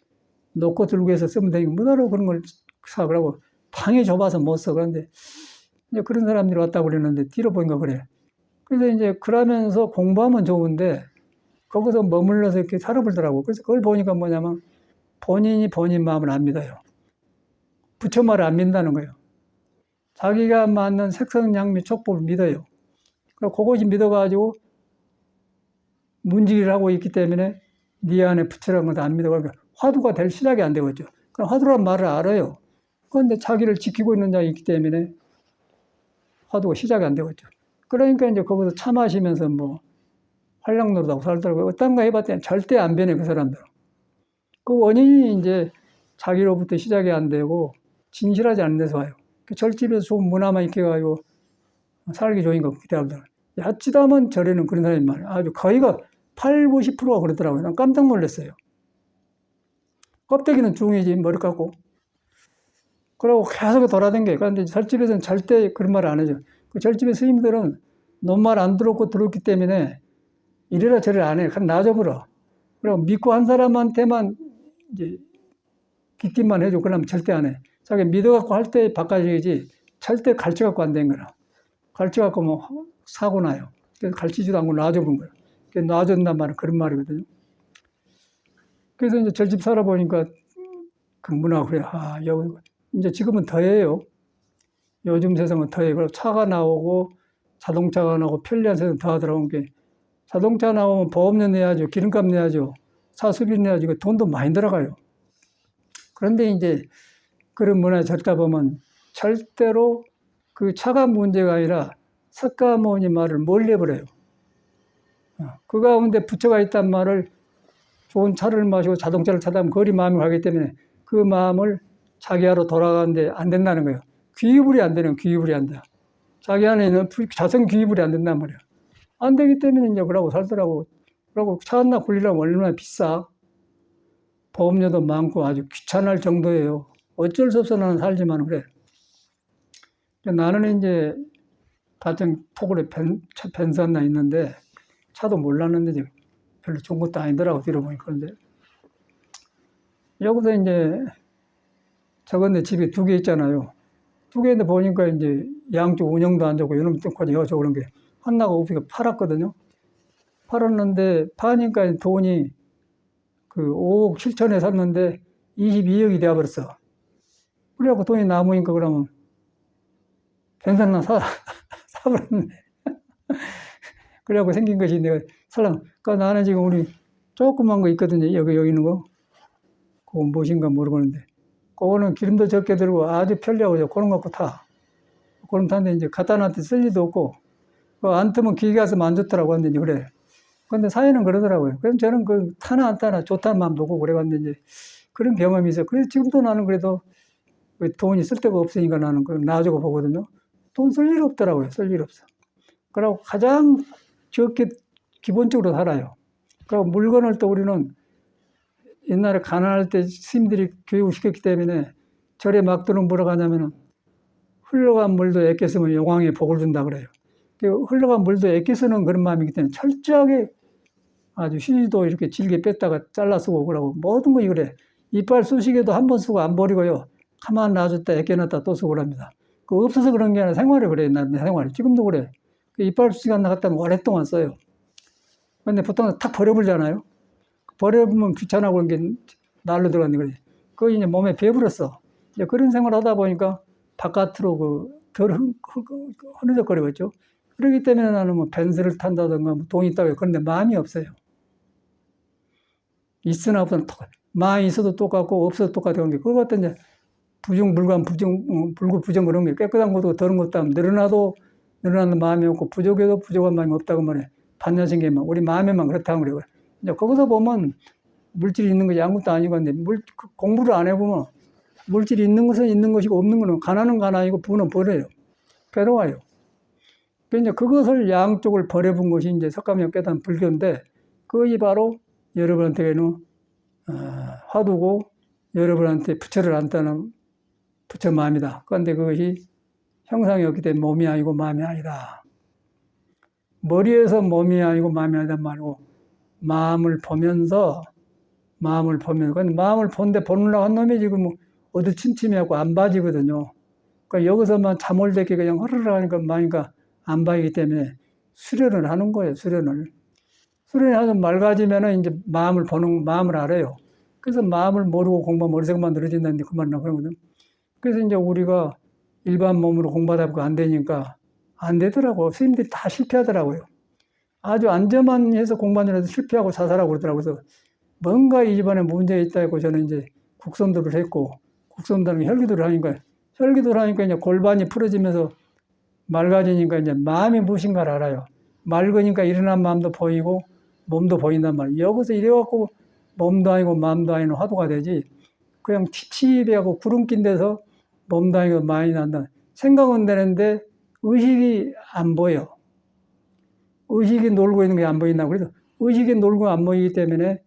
놓고 들고 해서 쓰면 되니까 뭐하러 그런 걸 사. 그러고 방이 좁아서 못 써. 그런데 이제 그런 사람들이 왔다고 그랬는데 뒤로 보니까 그래. 그래서 이제 그러면서 공부하면 좋은데 거기서 머물러서 이렇게 살아보더라고. 그래서 그걸 보니까 뭐냐면 본인이 본인 마음을 안 믿어요. 부처 말을 안 믿는다는 거예요. 자기가 맞는 색성양미 촉법을 믿어요. 그리고 그것이 믿어가지고 문지기를 하고 있기 때문에 네 안에 부처라는 것도 안 믿어. 그러니까 화두가 될 시작이 안 되겠죠. 그럼 화두란 말을 알아요. 그런데 자기를 지키고 있는 자가 있기 때문에 화두가 시작이 안 되겠죠. 그러니까 이제 거기서 차 마시면서 활랑노릇하고 살더라고요. 어떤 거 해봤더니 절대 안 변해, 그 사람들은. 그 원인이 이제 자기로부터 시작이 안 되고 진실하지 않은 데서 와요. 그 절집에서 좋은 문화만 익혀가지고 살기 좋으니까 기대하더라고요. 야찌다만 절에는 그런 사람이 많아요. 아주 거의가 8, 90%가 그러더라고요. 난 깜짝 놀랐어요. 껍데기는 중이지, 머리 깎고. 그러고 계속 돌아다녀요. 그런데 절집에서는 절대 그런 말을 안 하죠. 그 절집의 스님들은 논말 안 들었고 들었기 때문에 이래라 저래라 안 해요. 그냥 놔줘버려. 그리고 믿고 한 사람한테만 이제 기띠만 해줘. 그러면 절대 안 해. 자기 믿어갖고 할 때 바꿔줘야지 절대 가르쳐갖고 안 된 거라. 가르쳐갖고 사고 나요. 그래서 가르치지도 않고 놔줘본 거예요. 놔준단 말은 그런 말이거든요. 그래서 이제 절집 살아보니까 그 문화가 그래. 여기 이제 지금은 더해요. 요즘 세상은 더해. 그리고 차가 나오고 자동차가 나오고 편리한 세상 더 하더라고요. 자동차 나오면 보험료 내야죠. 기름값 내야죠. 사수비 내야죠. 돈도 많이 들어가요. 그런데 이제 그런 문화에 절다 보면 절대로 그 차가 문제가 아니라 석가모니 말을 몰래버려요. 그 가운데 부처가 있단 말을 좋은 차를 마시고 자동차를 타다 보면 거리 마음이 가기 때문에 그 마음을 자기하로 돌아가는데 안 된다는 거예요. 귀입을이 안 되는 귀입을이 안 돼. 자기 안에 있는 자성 귀입을이 안 된단 말이에요. 안 되기 때문에 이제 그러고 살더라고. 그러고 차 하나 굴리려면 얼마나 비싸. 보험료도 많고 아주 귀찮을 정도예요. 어쩔 수 없어 나는 살지만 그래. 나는 이제 가정 토굴에 벤츠 하나 있는데 차도 몰랐는데 별로 좋은 것도 아니더라고 뒤로 보니까. 그런데 여기서 이제 저건데 집이 2개 있잖아요. 2개인데 보니까 이제 양쪽 운영도 안 좋고 이놈 때까지 여서 그런 게 하나가 없으니까 팔았거든요. 팔았는데 파니까 돈이 그 5억 7천에 샀는데 22억이 되어버렸어. 그래갖고 돈이 남으니까 그러면 벤츠 하나 사버렸네. 그래갖고 생긴 것이 내가 살랑. 그러니까 나는 지금 우리 조그만 거 있거든요. 여기 있는 거. 그거 무엇인가 모르겠는데. 그거는 기름도 적게 들고 아주 편리하고 그런 거 갖고 타. 그런 타는데 이제 갖다 놨더니 쓸 일도 없고. 안 뜨면 기계 가서 안 좋더라고 하는데 이제 그래. 근데 사회는 그러더라고요. 그럼 저는 그 타나 안 타나 좋다는 마음도 없고 그래봤는데 이제 그런 경험이 있어요. 그래서 지금도 나는 그래도 돈이 쓸 데가 없으니까 나는 그걸 놔주고 보거든요. 돈 쓸 일 없더라고요. 쓸 일 없어. 그러고 가장 적게 기본적으로 살아요. 그리고 물건을 또 우리는 옛날에 가난할 때 스님들이 교육을 시켰기 때문에 절에 막들은 뭐라고 하냐면은 흘러간 물도 애껴 쓰면 용왕이 복을 준다 그래요. 흘러간 물도 애껴 쓰는 그런 마음이기 때문에 철저하게 아주 휴지도 이렇게 질게 뺐다가 잘라 쓰고 그러고 모든 거 그래. 이빨 쑤시개도 한 번 쓰고 안 버리고요. 가만 놔줬다 애껴놨다 또 쓰고 그럽니다. 그 없어서 그런 게 아니라 생활이 그래. 나 생활이. 지금도 그래. 이빨 쑤시개 나갔다 면 오랫동안 써요. 근데 보통 탁 버려버리잖아요. 버려보면 귀찮아 그런 게 날로 들어갔는데 그래. 그거 이제 몸에 배불었어. 이제 그런 생활 하다 보니까 바깥으로 덜 흐느적거리고 있죠. 그렇기 때문에 나는 뭐 벤츠를 탄다든가 뭐 돈이 있다고 해요. 그런데 마음이 없어요. 있으나 없으나 마음이 있어도 똑같고 없어도 똑같은 게 그거 같은 이제 불감, 불구, 부정 그런 게 깨끗한 것도 더러운 것도 하면 늘어나는 마음이 없고 부족해도 부족한 마음이 없다고 말해. 반야신계만 우리 마음에만 그렇다고 그래요. 이제 거기서 보면 물질이 있는 것이 아무것도 아니고 근데 공부를 안 해보면 물질이 있는 것은 있는 것이고 없는 것은 가난은 가난이고 부는 버려요. 괴로워요. 그러니까 그것을 양쪽을 버려본 것이 이제 석가모니가 깨달은 불교인데 그것이 바로 여러분한테는 화두고 여러분한테 부처를 안다는 부처 마음이다. 그런데 그것이 형상이 없기 때문에 몸이 아니고 마음이 아니다. 머리에서 몸이 아니고 마음이 아니다 말고 마음을 보면서 근데 마음을 본데 보느라고 한 놈이 지금 어디 침침해갖고 안 봐지거든요. 그러니까 여기서만 잠올되게 그냥 흐르르 하니까 마니까 안 봐지기 때문에 수련을 하는 거예요. 수련을 하서 맑아지면은 이제 마음을 알아요. 그래서 마음을 모르고 공부하면 머리색만 늘어진다는데 그 말은 그러거든. 그래서 이제 우리가 일반 몸으로 공부하다 보니까 안 되니까 안 되더라고. 스님들이 다 실패하더라고요. 아주 안전만 해서 공부하는 애들 실패하고 자살하고 그러더라고요. 그래서 뭔가 이 집안에 문제가 있다 했고 저는 이제 국선도를 했고 국선도는 혈기도를 하니까 이제 골반이 풀어지면서 맑아지니까 이제 마음이 무엇인가를 알아요. 맑으니까 일어난 마음도 보이고 몸도 보인단 말이에요. 여기서 이래갖고 몸도 아니고 마음도 아니고 화두가 되지. 그냥 찝찝해하고 구름낀 데서 몸도 아니고 마음이 난다. 생각은 되는데 의식이 안 보여. 의식이 놀고 있는 게 안 보인다고. 그래서 의식이 놀고 안 보이기 때문에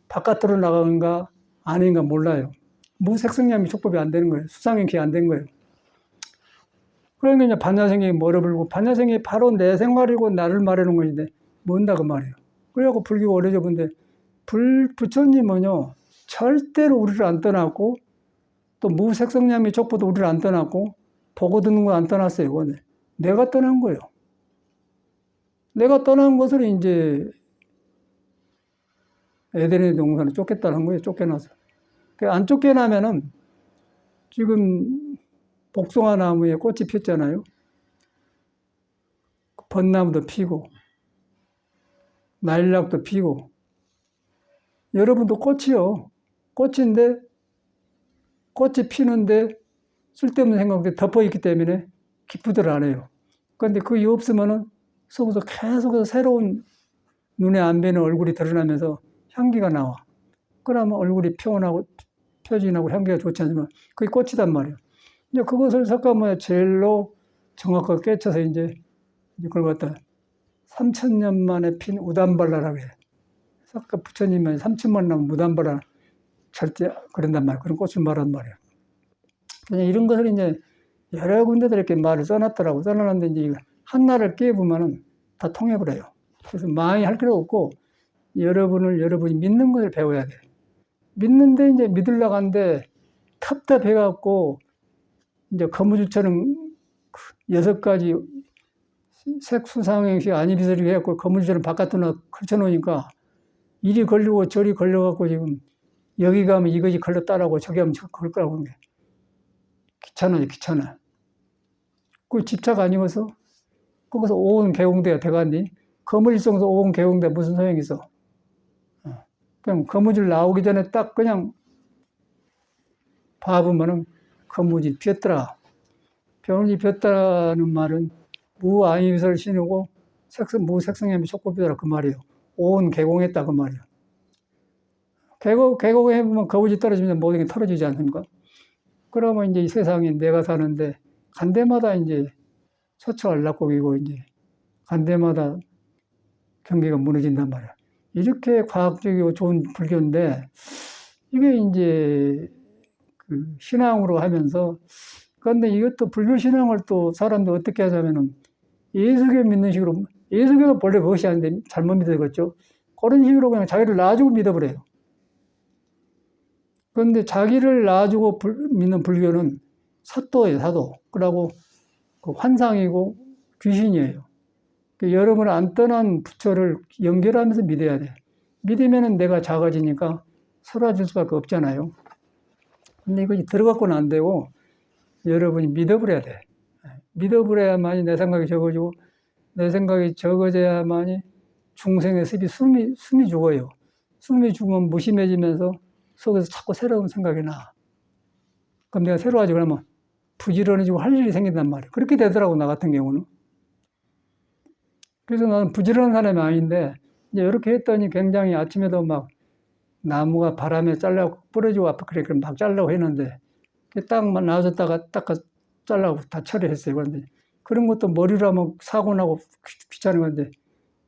바깥으로 나가는가 아닌가 몰라요. 무색성량이 촉법이 안 되는 거예요. 수상행기 안 된 거예요. 그러니까 이제 반야생경이 멀어불고 반야생경이 바로 내 생활이고 나를 말하는 것인데 뭔다 그 말이에요. 그래갖고 불교가 오래져 본데 부처님은요 절대로 우리를 안 떠났고 또 무색성량이 촉법도 우리를 안 떠났고 보고 듣는 거 안 떠났어요. 근데 내가 떠난 거예요. 내가 떠난 것을 이제 에덴의 동산에 쫓겼다는 거예요. 쫓겨나서. 안 쫓겨나면은 지금 복숭아 나무에 꽃이 폈잖아요. 벚나무도 피고 나일락도 피고 여러분도 꽃이요. 꽃인데 꽃이 피는데 쓸데없는 생각들이 덮어있기 때문에 기쁘들 안 해요. 그런데 그게 없으면은 속에서 계속해서 새로운 눈에 안 뵈는 얼굴이 드러나면서 향기가 나와. 그러면 얼굴이 표진하고 향기가 좋지 않지만 그게 꽃이단 말이에요. 이제 그것을 석가모니가 제일로 정확하게 깨쳐서 이제 그걸 갖다 3000년 만에 핀 우담발라라고 해. 석가 부처님은 3000만 나면 무담발라 절대 그런단 말이에요. 그런 꽃을 말한 말이에요. 그냥 이런 것을 이제 여러 군데들 이렇게 말을 써놨더라고. 써놨는데 이제 한나를 깨보면은 다 통해버려요. 그래서 많이 할 필요 없고 여러분이 믿는 것을 배워야 돼. 믿는데 이제 믿으려고 하는데 답답해갖고 이제 거무줄처럼 6가지 색수상행식 아니비설이 해갖고 거무줄처럼 바깥으로 걸쳐놓으니까 이리 걸리고 저리 걸려갖고 지금 여기 가면 이것이 걸렸다라고 저기 하면 저 걸 거라고 하는 게 귀찮아. 그 집착 아니어서 거기서 오은 개공대가 돼갔니? 거무줄성에서 오은 개공대 무슨 소용이 있어? 그냥 거무줄 나오기 전에 딱 그냥 봐보면은 거무줄이 피었더라. 병이 피었다는 말은 무아니비설을 신우고 무색성염이 촉법이더라 그 말이에요. 오은 개공했다 그 말이에요. 개공해보면 거무줄이 떨어지면 모든 게 털어지지 않습니까? 그러면 이제 이 세상이 내가 사는데 간 데마다 이제 처처가 낙곡이고 이제 간 데마다 경계가 무너진단 말이야. 이렇게 과학적이고 좋은 불교인데 이게 이제 그 신앙으로 하면서 그런데 이것도 불교 신앙을 또 사람들 어떻게 하자면은 예수교 믿는 식으로 예수교도 본래 그것이 아닌데 잘못 믿어졌죠. 그런 식으로 그냥 자기를 놔주고 믿어버려요. 그런데 자기를 놔주고 믿는 불교는 사또예요, 사도. 그러고 그 환상이고 귀신이에요. 여러분 안 떠난 부처를 연결하면서 믿어야 돼. 믿으면은 내가 작아지니까 사라질 수밖에 없잖아요. 근데 이것이 들어갖고는 안 되고 여러분이 믿어버려야 돼. 믿어버려야만이 내 생각이 적어지고 내 생각이 적어져야만이 중생의 숨이 죽어요. 숨이 죽으면 무심해지면서 속에서 자꾸 새로운 생각이 나. 그럼 내가 새로워지고 그러면 부지런해지고 할 일이 생긴단 말이에요. 그렇게 되더라고, 나 같은 경우는. 그래서 나는 부지런한 사람이 아닌데, 이제 이렇게 했더니 굉장히 아침에도 막 나무가 바람에 잘라고 부러지고 앞에 그래, 그럼 막 잘라고 했는데, 딱 나와줬다가 딱 잘라고 다 처리했어요. 그런데 그런 것도 머리로 하면 사고 나고 귀찮은 건데,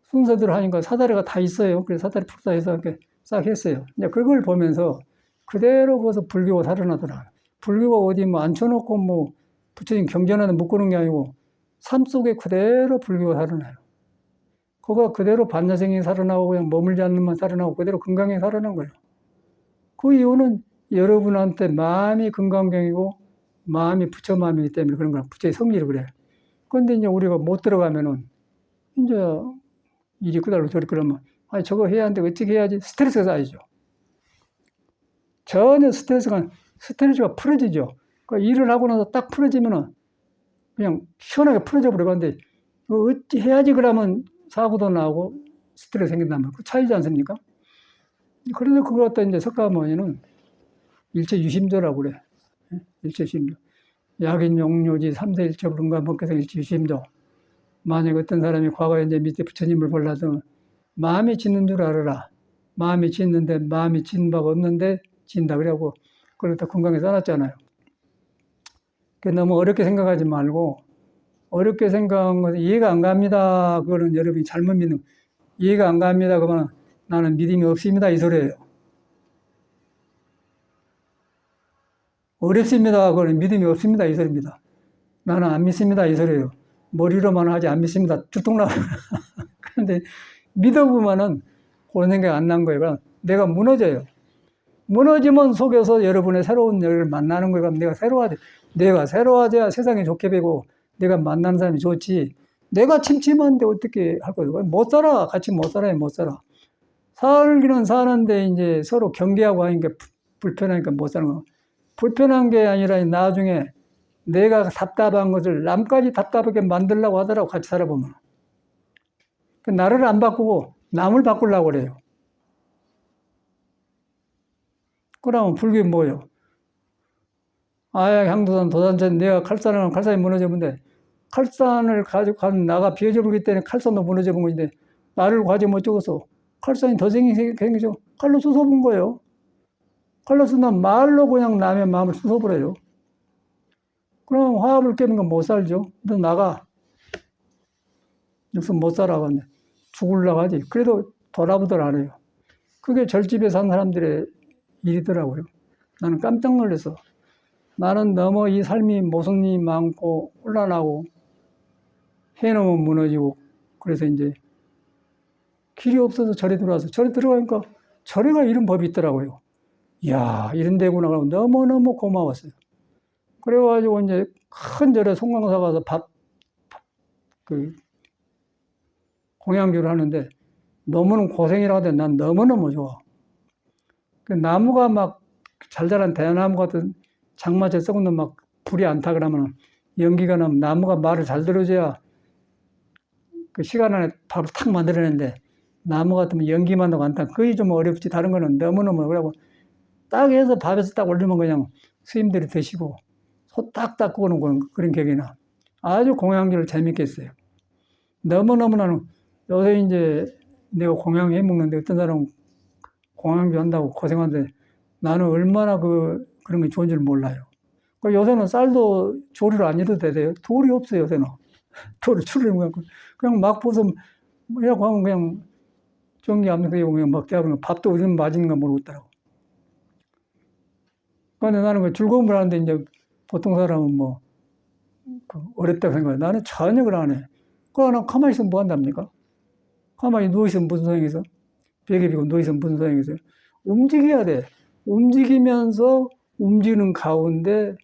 순서대로 하니까 사다리가 다 있어요. 그래서 사다리 푹 해서 이렇게 싹 했어요. 이제 그걸 보면서 그대로 거기서 불교가 살아나더라. 불교가 어디 뭐 앉혀놓고 뭐 부처님 경전하는 묶어놓은 게 아니고 삶 속에 그대로 불교가 살아나요. 그거 그대로 반야생이 살아나고 그냥 머물지 않는만 살아나고 그대로 건강하게 살아난 거예요. 그 이유는 여러분한테 마음이 건강경이고 마음이 부처 마음이기 때문에 그런 거야. 부처의 성질이 그래. 그런데 이제 우리가 못 들어가면은 이제 일이 그달로 저리 그러면 아니 저거 해야 하는데 어떻게 해야지 스트레스가 쌓이죠. 전혀 스트레스가 풀어지죠. 그러니까 일을 하고 나서 딱 풀어지면은 그냥 시원하게 풀어져 버려가는데 어찌 해야지 그러면 사고도 나고 스트레스 생긴단 말이에요. 그 차이지 않습니까? 그래서 그거 갖다 이제 석가모니는 일체유심조라고 그래. 일체유심조. 약인 용료지 삼세일체 불응가 법계서 일체유심조. 만약 어떤 사람이 과거에 이제 밑에 부처님을 몰라서 마음이 짓는 줄 알아라. 마음이 짓는데 마음이 짓는 바가 없는데 짓는다 그래갖고 그걸 다 건강에 써놨잖아요. 너무 어렵게 생각하지 말고 어렵게 생각한 것은 이해가 안 갑니다. 그거는 여러분이 잘못 믿는 이해가 안 갑니다. 그러면 나는 믿음이 없습니다. 이 소리예요. 어렵습니다. 그거는 믿음이 없습니다. 이 소리입니다. 나는 안 믿습니다. 이 소리예요. 머리로만 하지 안 믿습니다. 들통나고. 그런데 믿어보면은 그런 생각이 안 난 거예요. 내가 무너져요. 무너지면 속에서 여러분의 새로운 열을 만나는 거예요. 그럼 내가 새로워져야 세상이 좋게 되고 내가 만나는 사람이 좋지. 내가 침침한데 어떻게 할 거예요? 못 살아. 같이 못 살아요. 못 살아. 살기는 사는데 이제 서로 경계하고 하니까 불편하니까 못 사는 거. 불편한 게 아니라 나중에 내가 답답한 것을 남까지 답답하게 만들려고 하더라고, 같이 살아보면. 나를 안 바꾸고 남을 바꾸려고 그래요. 그러면 불교이 뭐예요? 아야, 향도산, 도산천, 내가 칼산을 하면 칼산이 무너져본데, 칼산을 가지고 간 나가 비워져버리기 때문에 칼산도 무너져본 것인데, 나를 가지고 못 적어서 칼산이 더 생기죠. 칼로 쑤셔본 거예요. 칼로 쑤면 말로 그냥 남의 마음을 쑤셔버려요. 그럼 화합을 깨는 건 못 살죠. 너 나가. 여기서 못 살아. 죽으려고 하지. 그래도 돌아보들 안 해요. 그게 절집에 산 사람들의 일이더라고요. 나는 깜짝 놀랐어. 나는 너무 이 삶이 모순이 많고 혼란하고 해놓으면 무너지고 그래서 이제 길이 없어서 절에 들어와서 절에 들어가니까 절에가 이런 법이 있더라고요. 이야, 이런 데구나. 그러고 너무너무 고마웠어요. 그래가지고 이제 큰 절에 송광사 가서 공양주를 하는데 너무는 고생이라고 하는데 난 너무너무 좋아. 그 나무가 막 잘 자란 대나무 같은 장마철 썩은 놈 막 불이 안 타 그러면 연기가 나면 나무가 말을 잘 들어줘야 그 시간 안에 밥을 탁 만들어내는데 나무 같으면 연기만 나고 안 타. 그게 좀 어렵지. 다른 거는 너무너무 그러고 딱 해서 밥에서 딱 올리면 그냥 스님들이 드시고 소 딱딱 구워놓은 그런 기억이 나. 아주 공양주를 재밌게 했어요. 너무너무 나는 요새 이제 내가 공양주 해 먹는데 어떤 사람은 공양주 한다고 고생하는데 나는 얼마나 그런 게 좋은 줄 몰라요. 요새는 쌀도 조리를 안 해도 돼요. 돌이 없어요, 요새는. 돌을 추리는 그냥 막 부숴, 뭐라고 하면 그냥 전기 압력에 그냥 막 대하면 밥도 우리는 맞는 거 모르겠더라고. 근데 나는 그 즐거운 걸 하는데 이제 보통 사람은 뭐, 어렵다고 생각해. 나는 전혀 그걸 안 해. 그러나 가만히 있으면 뭐 한답니까? 가만히 누워있으면 무슨 소용이 있어? 벽에 비고 누워있으면 무슨 소용이 있어요? 움직여야 돼. 움직이면서 움직이는 가운데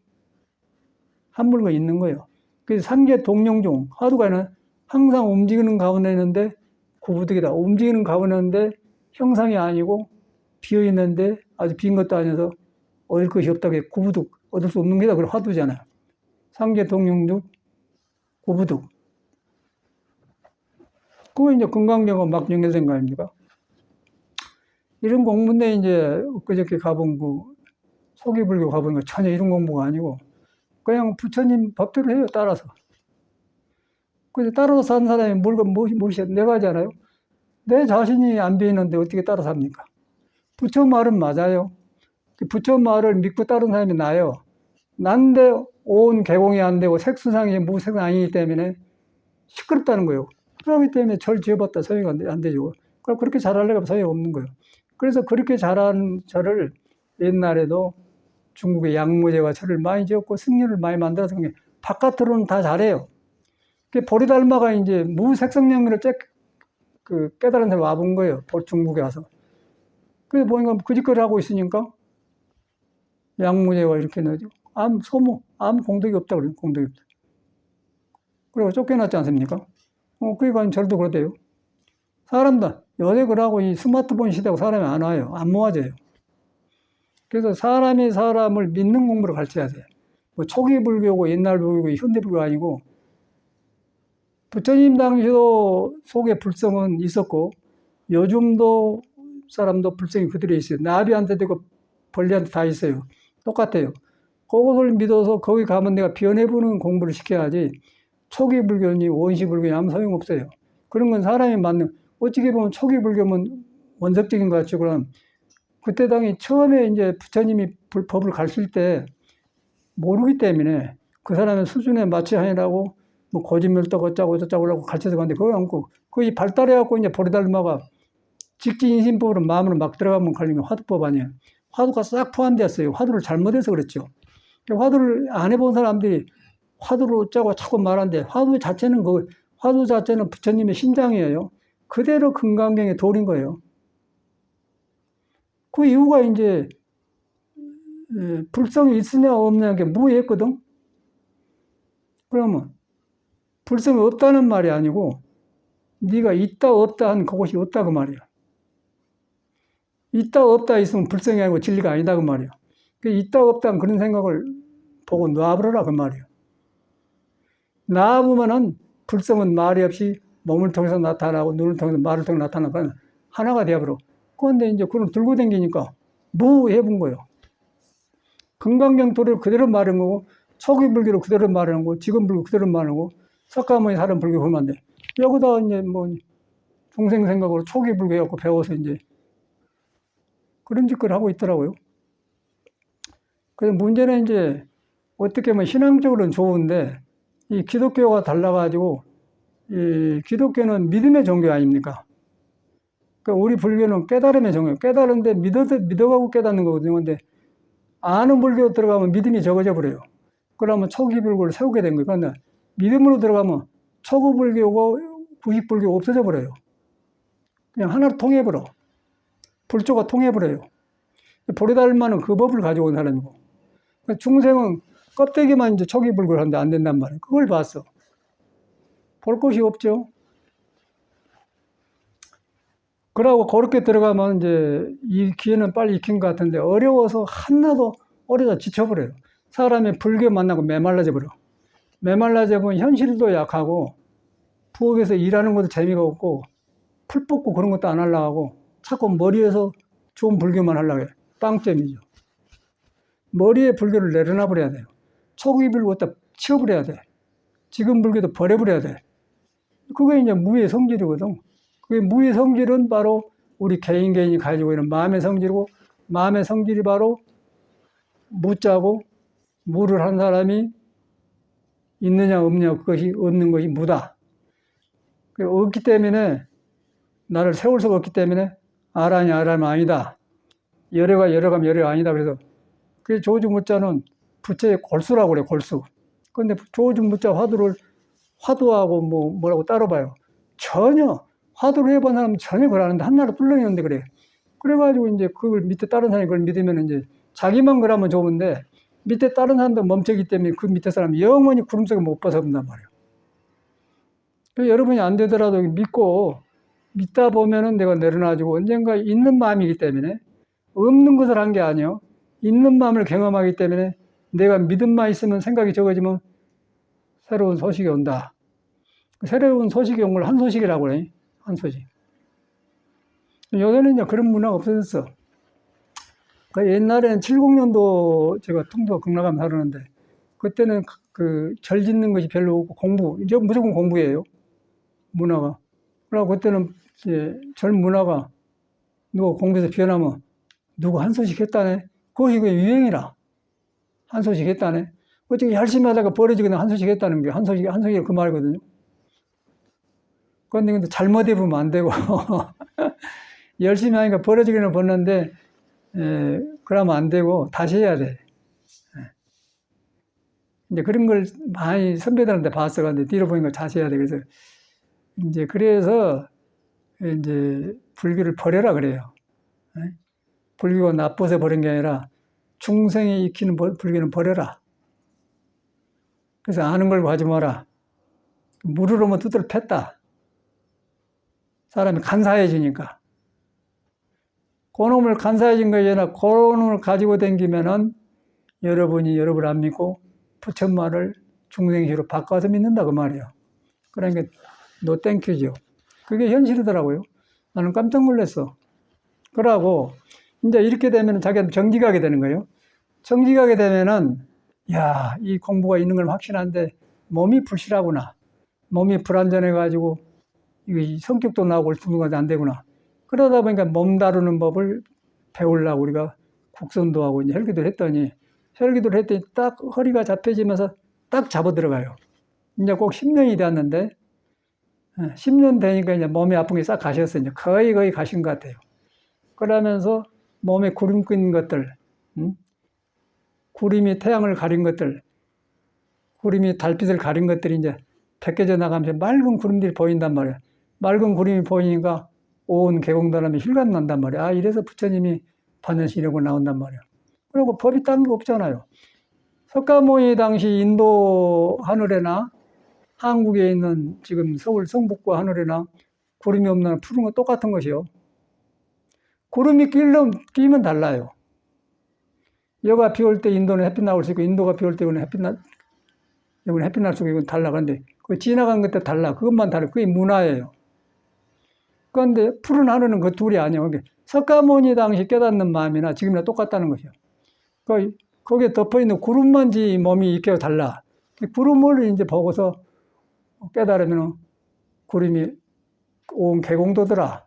한 물건 있는 거예요. 그래서 상계 동용종, 화두가는 항상 움직이는 가운데 있는데 구부득이다. 움직이는 가운데 있는데 형상이 아니고 비어있는데 아주 빈 것도 아니어서 얻을 것이 없다고 해. 구부득, 얻을 수 없는 게다. 그걸 화두잖아요. 상계 동용종, 구부득. 그거 이제 건강경과 막 연결된 거 아닙니까? 이런 공부인데 이제 그저께 가본 소기불교 가보는 거 전혀 이런 공부가 아니고 그냥 부처님 법대로 해요, 따라서. 근데 따라서 사는 사람이 무엇이 내가 하잖아요. 내 자신이 안 배이는데 어떻게 따라 삽니까? 부처 말은 맞아요. 부처 말을 믿고 따른 사람이 나요. 난데 온 개공이 안 되고 색수상이 무색은 아니기 때문에 시끄럽다는 거예요. 그렇기 때문에 절 지어봤다 소용이 안 되죠. 그렇게 잘하려고 소용이 없는 거예요. 그래서 그렇게 잘하는 저를 옛날에도 중국의 양무제가 저를 많이 지었고 승려를 많이 만들어서 바깥으로는 다 잘해요. 보리달마가 이제 무색성량을 깨달은 사람이 와본 거예요. 중국에 와서. 그래서 보니까 그 짓거리 하고 있으니까 양무제가 이렇게 넣어줘. 아무 공덕이 없다 그래요. 공덕이 없다. 그리고 쫓겨났지 않습니까? 그러니까 저도 그러대요. 사람들, 요새 그러고 이 스마트폰 시대하고 사람이 안 와요. 안 모아져요. 그래서 사람이 사람을 믿는 공부를 가르쳐야 돼요. 뭐 초기 불교고 옛날 불교고 현대 불교가 아니고 부처님 당시도 속에 불성은 있었고 요즘도 사람도 불성이 그대로 있어요. 나비한테도 있고 벌레한테 다 있어요. 똑같아요. 그것을 믿어서 거기 가면 내가 변해보는 공부를 시켜야지 초기 불교니 원시 불교니 아무 소용없어요. 그런 건 사람이 어떻게 보면 초기 불교면 원석적인 것 같죠. 그럼 그때 당시 처음에 이제 부처님이 법을 가르칠 때 모르기 때문에 그 사람의 수준에 맞춰야 하느라고 뭐 고진멸도 어쩌고 저쩌고 하고 가르쳐서 갔는데 그거 않고 거의 발달해갖고 이제 보리달마가 직진인심법으로 마음으로 막 들어가면 걸리는 화두법 아니에요. 화두가 싹 포함되었어요. 화두를 잘못해서 그랬죠. 화두를 안 해본 사람들이 화두를 어쩌고 자꾸 말하는데 화두 자체는 부처님의 심장이에요. 그대로 금강경의 돌인 거예요. 그 이유가 이제 불성이 있으냐 없느냐 게 무의했거든. 그러면 불성이 없다는 말이 아니고 네가 있다 없다 한 그것이 없다 그 말이야. 있다 없다 있으면 불성이 아니고 진리가 아니다 그 말이야. 있다 없다 그런 생각을 보고 놔버려라 그 말이야. 놔보면은 불성은 말이 없이 몸을 통해서 나타나고 눈을 통해서 말을 통해서 나타나고 하나가 되어버려. 그런데 이제 그걸 들고 다니니까 무해본 거예요. 금강경 도를 그대로 말하는 거고 초기 불교를 그대로 말하는 거고 지금 불교 그대로 말하는 거고 석가모니 사람 불교 그러면 안 돼. 여기다 이제 뭐 중생 생각으로 초기 불교 해갖고 배워서 이제 그런 짓을 하고 있더라고요. 그래서 문제는 이제 어떻게 보면 신앙적으로는 좋은데 이 기독교가 달라가지고 이 기독교는 믿음의 종교 아닙니까? 그러니까 우리 불교는 깨달음의 종교. 깨달은데 믿어가고 깨닫는 거거든요. 근데 아는 불교 들어가면 믿음이 적어져 버려요. 그러면 초기 불교를 세우게 된 거예요. 그런데 믿음으로 들어가면 초기 불교고 구식 불교가 없어져 버려요. 그냥 하나로 통해버려. 불조가 통해버려요. 보리달마는 그 법을 가지고 온 사람이고 중생은 껍데기만 이제 초기 불교를 하는데 안 된단 말이에요. 그걸 봤어. 볼 것이 없죠. 그러고 그렇게 들어가면 이제 이 기회는 빨리 익힌 것 같은데 어려워서 하나도 어려서 지쳐버려요. 사람이 불교 만나고 메말라져 버려. 메말라져 보면 현실도 약하고 부엌에서 일하는 것도 재미가 없고 풀 뽑고 그런 것도 안 하려고 하고 자꾸 머리에서 좋은 불교만 하려고 해요. 빵점이죠. 머리에 불교를 내려놔 버려야 돼요. 초기 불교 갖다 치워버려야 돼. 지금 불교도 버려버려야 돼. 그게 이제 무의 성질이거든. 그 무의 성질은 바로 우리 개인이 가지고 있는 마음의 성질이고 마음의 성질이 바로 무자고 무를 한 사람이 있느냐 없느냐 그것이 없는 것이 무다. 없기 때문에 나를 세울 수가 없기 때문에 아라니 아라면 아니다. 열애가 열애가면 열애가 아니다. 그래서 그 조주무자는 부처의 골수라고 그래, 골수. 근데 조주무자 화두를 화두하고 뭐라고 따로 봐요. 전혀 화두를 해본 사람은 전혀 그러는데 한나라 뚫려있는데 그래. 그래가지고 이제 그걸 밑에 다른 사람이 그걸 믿으면 이제 자기만 그러면 좋은데 밑에 다른 사람도 멈췄기 때문에 그 밑에 사람이 영원히 구름 속에 못 벗어본단 말이에요. 여러분이 안 되더라도 믿다 보면은 내가 내려놔주고 언젠가 있는 마음이기 때문에 없는 것을 한 게 아니에요. 있는 마음을 경험하기 때문에 내가 믿음만 있으면 생각이 적어지면 새로운 소식이 온다. 새로운 소식이 온 걸 한 소식이라고 그래. 한 소식. 요새는 이제 그런 문화가 없어졌어. 옛날에는 70년도 제가 통도 극락암 살았는데 그때는 그 절 짓는 것이 별로 없고 공부, 이제 무조건 공부예요. 문화가. 그러고 그때는 이제 절 문화가 누가 공부해서 변하면 누구 한 소식 했다네. 그것이 그 유행이라. 한 소식 했다네. 어떻게 열심히 하다가 버려지거나 한 소식 했다는 게 한 소식이 그 말이거든요. 근데 잘못 해보면 안 되고 열심히 하니까 버려지기는 버렸는데 그러면 안 되고 다시 해야 돼. 이제 그런 걸 많이 선배들한테 봤어. 근데 뒤로 보니까 다시 해야 돼. 그래서 이제 불교를 버려라 그래요. 불교가 나빠서 버린 게 아니라 중생이 익히는 불교는 버려라. 그래서 아는 걸 가지 마라. 물으로만 두드려 팼다. 사람이 간사해지니까. 그놈을 간사해진 것이 아니라 그놈을 가지고 다니면은 여러분이 여러분을 안 믿고 부처말을 중생시로 바꿔서 믿는다 그 말이에요. 그러니까 노 땡큐죠. 그게 현실이더라고요. 나는 깜짝 놀랐어. 그러고 이제 이렇게 되면 자기한테 정직하게 되는 거예요. 정직하게 되면은 야, 이 공부가 있는 건 확실한데 몸이 불실하구나. 몸이 불안전해가지고 이 성격도 나오고 얼퉁퉁하지 안 되구나. 그러다 보니까 몸 다루는 법을 배우려고 우리가 국선도 하고 이제 혈기도를 했더니 딱 허리가 잡혀지면서 딱 잡아 들어가요. 이제 꼭 10년이 되었는데 10년 되니까 이제 몸이 아픈 게 싹 가셨어요. 이제 거의 가신 것 같아요. 그러면서 몸에 구름 낀 것들, 구름이 태양을 가린 것들, 구름이 달빛을 가린 것들이 이제 벗겨져 나가면서 맑은 구름들이 보인단 말이에요. 맑은 구름이 보이니까 온 개공단함이 힐감난단 말이에요. 아, 이래서 부처님이 반연시라고 나온단 말이에요. 그리고 법이 딴 게 없잖아요. 석가모니 당시 인도 하늘에나 한국에 있는 지금 서울 성북구 하늘에나 구름이 없는 푸른 거 똑같은 것이요. 구름이 끼면 달라요. 여가 비 올 때 인도는 햇빛 나올 수 있고 인도가 비 올 때 여기는 햇빛 날 수 있고 이건 달라. 그런데 그 지나간 것도 달라. 그것만 달라. 그게 문화예요. 그런데 푸른 하늘은 그 둘이 아니에요. 석가모니 당시 깨닫는 마음이나 지금이나 똑같다는 것이요. 거기에 덮어있는 구름만지 몸이 있게 달라. 구름을 이제 보고서 깨달으면 구름이 온 개공도더라.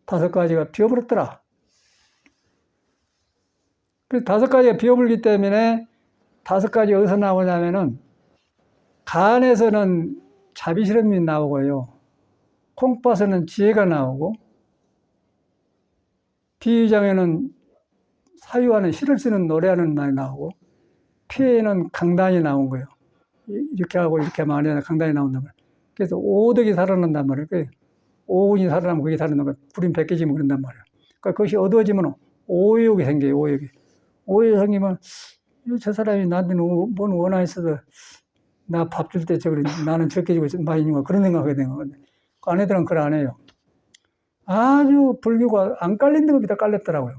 5가지가 비어버렸더라. 그래서 5가지가 비어버리기 때문에 5가지 어디서 나오냐면은 간에서는 자비실험이 나오고요. 콩팥에는 지혜가 나오고 비위장에는 사유하는 시를 쓰는 노래하는 말이 나오고 피에는 강단이 나온 거예요. 이렇게 하고 이렇게 하면 안 강단이 나온단 말이에요. 그래서 오덕이 살아난단 말이에요. 오운이 살아나면 그게 살아나는 거예요. 불임 벗겨지면 그런단 말이에요. 그러니까 그것이 어두워지면 오욕이 생겨요. 오욕이 생기면 저 사람이 나한테 뭔 원한 있어서 나 밥 줄 때 나는 적게 주고 많이 주는 거 그런 생각하게 되는 건데 그 아내들은 그걸 안 해요. 아주 불교가 안 깔린 데가 밑에 깔렸더라고요.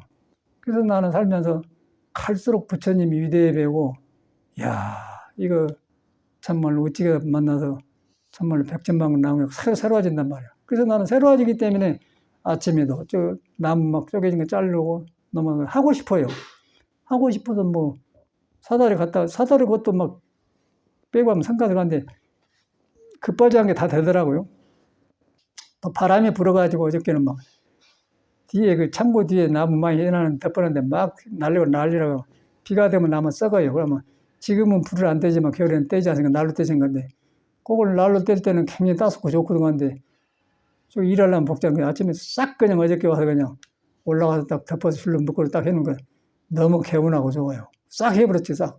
그래서 나는 살면서 갈수록 부처님이 위대해 배우고 야 이거 참말로 어찌게 만나서 정말로 백전방문 나오면 새로워진단 말이야. 그래서 나는 새로워지기 때문에 아침에도 나무 막 쪼개진 거 자르고 너무 하고 싶어요. 하고 싶어서 사다리 그것도 막 빼고 하면 산가서 가는데 급하지 않게 다 되더라고요. 또 바람이 불어가지고 어저께는 막 뒤에 창고 뒤에 나무 많이 해놨는 덮어놨는데 막 날리라고 비가 되면 나무 썩어요. 그러면 지금은 불을 안 떼지만 겨울에는 떼지 않으니까 날로 떼진 건데 그걸 날로 뗄 때는 굉장히 따숩고 좋거든. 근데 저 일하려면 복잡한 게 아침에 싹 그냥 어저께 와서 그냥 올라가서 딱 덮어서 술로 묶고 딱 해놓은 거야. 너무 개운하고 좋아요. 싹 해버렸지, 싹.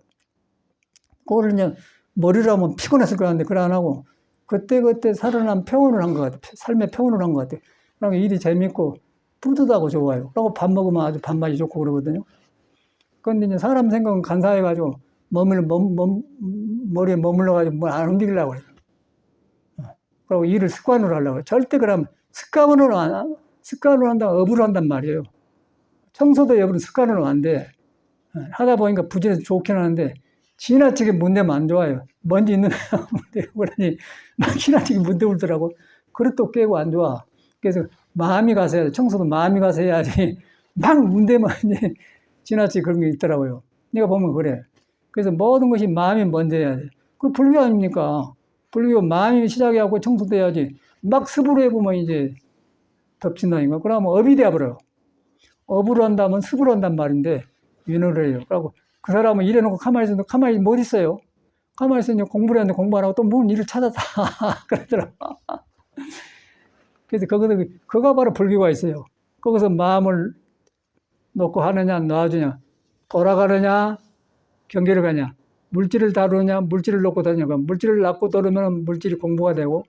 그걸 그냥 머리로 하면 피곤했을 것 같은데 그걸 안 하고 그때그때 살아난 평온을 한 것 같아. 삶의 평온을 한 것 같아. 그러니까 일이 재밌고 뿌듯하고 좋아요. 그리고 밥 먹으면 아주 밥맛이 좋고 그러거든요. 그런데 이제 사람 생각은 간사해가지고 머리에 머물러가지고 뭘 안 움직이려고 그래요. 그리고 일을 습관으로 하려고 그래요. 절대 그러면 습관으로 한다고 업으로 한단 말이에요. 청소도 여러분 습관으로 안 돼. 하다 보니까 부지런해서 좋긴 하는데 지나치게 문대면 안 좋아요. 먼지 있는 문대 그러니 막 지나치게 문대 울더라고. 그릇도 깨고 안 좋아. 그래서 마음이 가서 해야 돼. 청소도 마음이 가서 해야지. 막 문대면 이제 지나치게 그런 게 있더라고요. 내가 보면 그래. 그래서 모든 것이 마음이 먼저 해야 돼. 그 불교 아닙니까? 불교 마음이 시작해갖고 청소도 해야지. 막 습으로 해보면 이제 덮친다니까. 그러면 업이 돼버려요. 업으로 한다면 습으로 한단 말인데 윤회를 해요. 그러고 그 사람은 일해놓고 가만히 있어도 가만히 못 있어요. 가만히 있으니 공부를 하는데 공부 안 하고 또 뭔 일을 찾아서 그러더라고. 그래서 그거 바로 불교가 있어요. 거기서 마음을 놓고 하느냐 놔주냐 돌아가느냐 경계를 가냐 물질을 다루느냐 물질을 놓고 다니냐 물질을 놓고 다루면 물질이 공부가 되고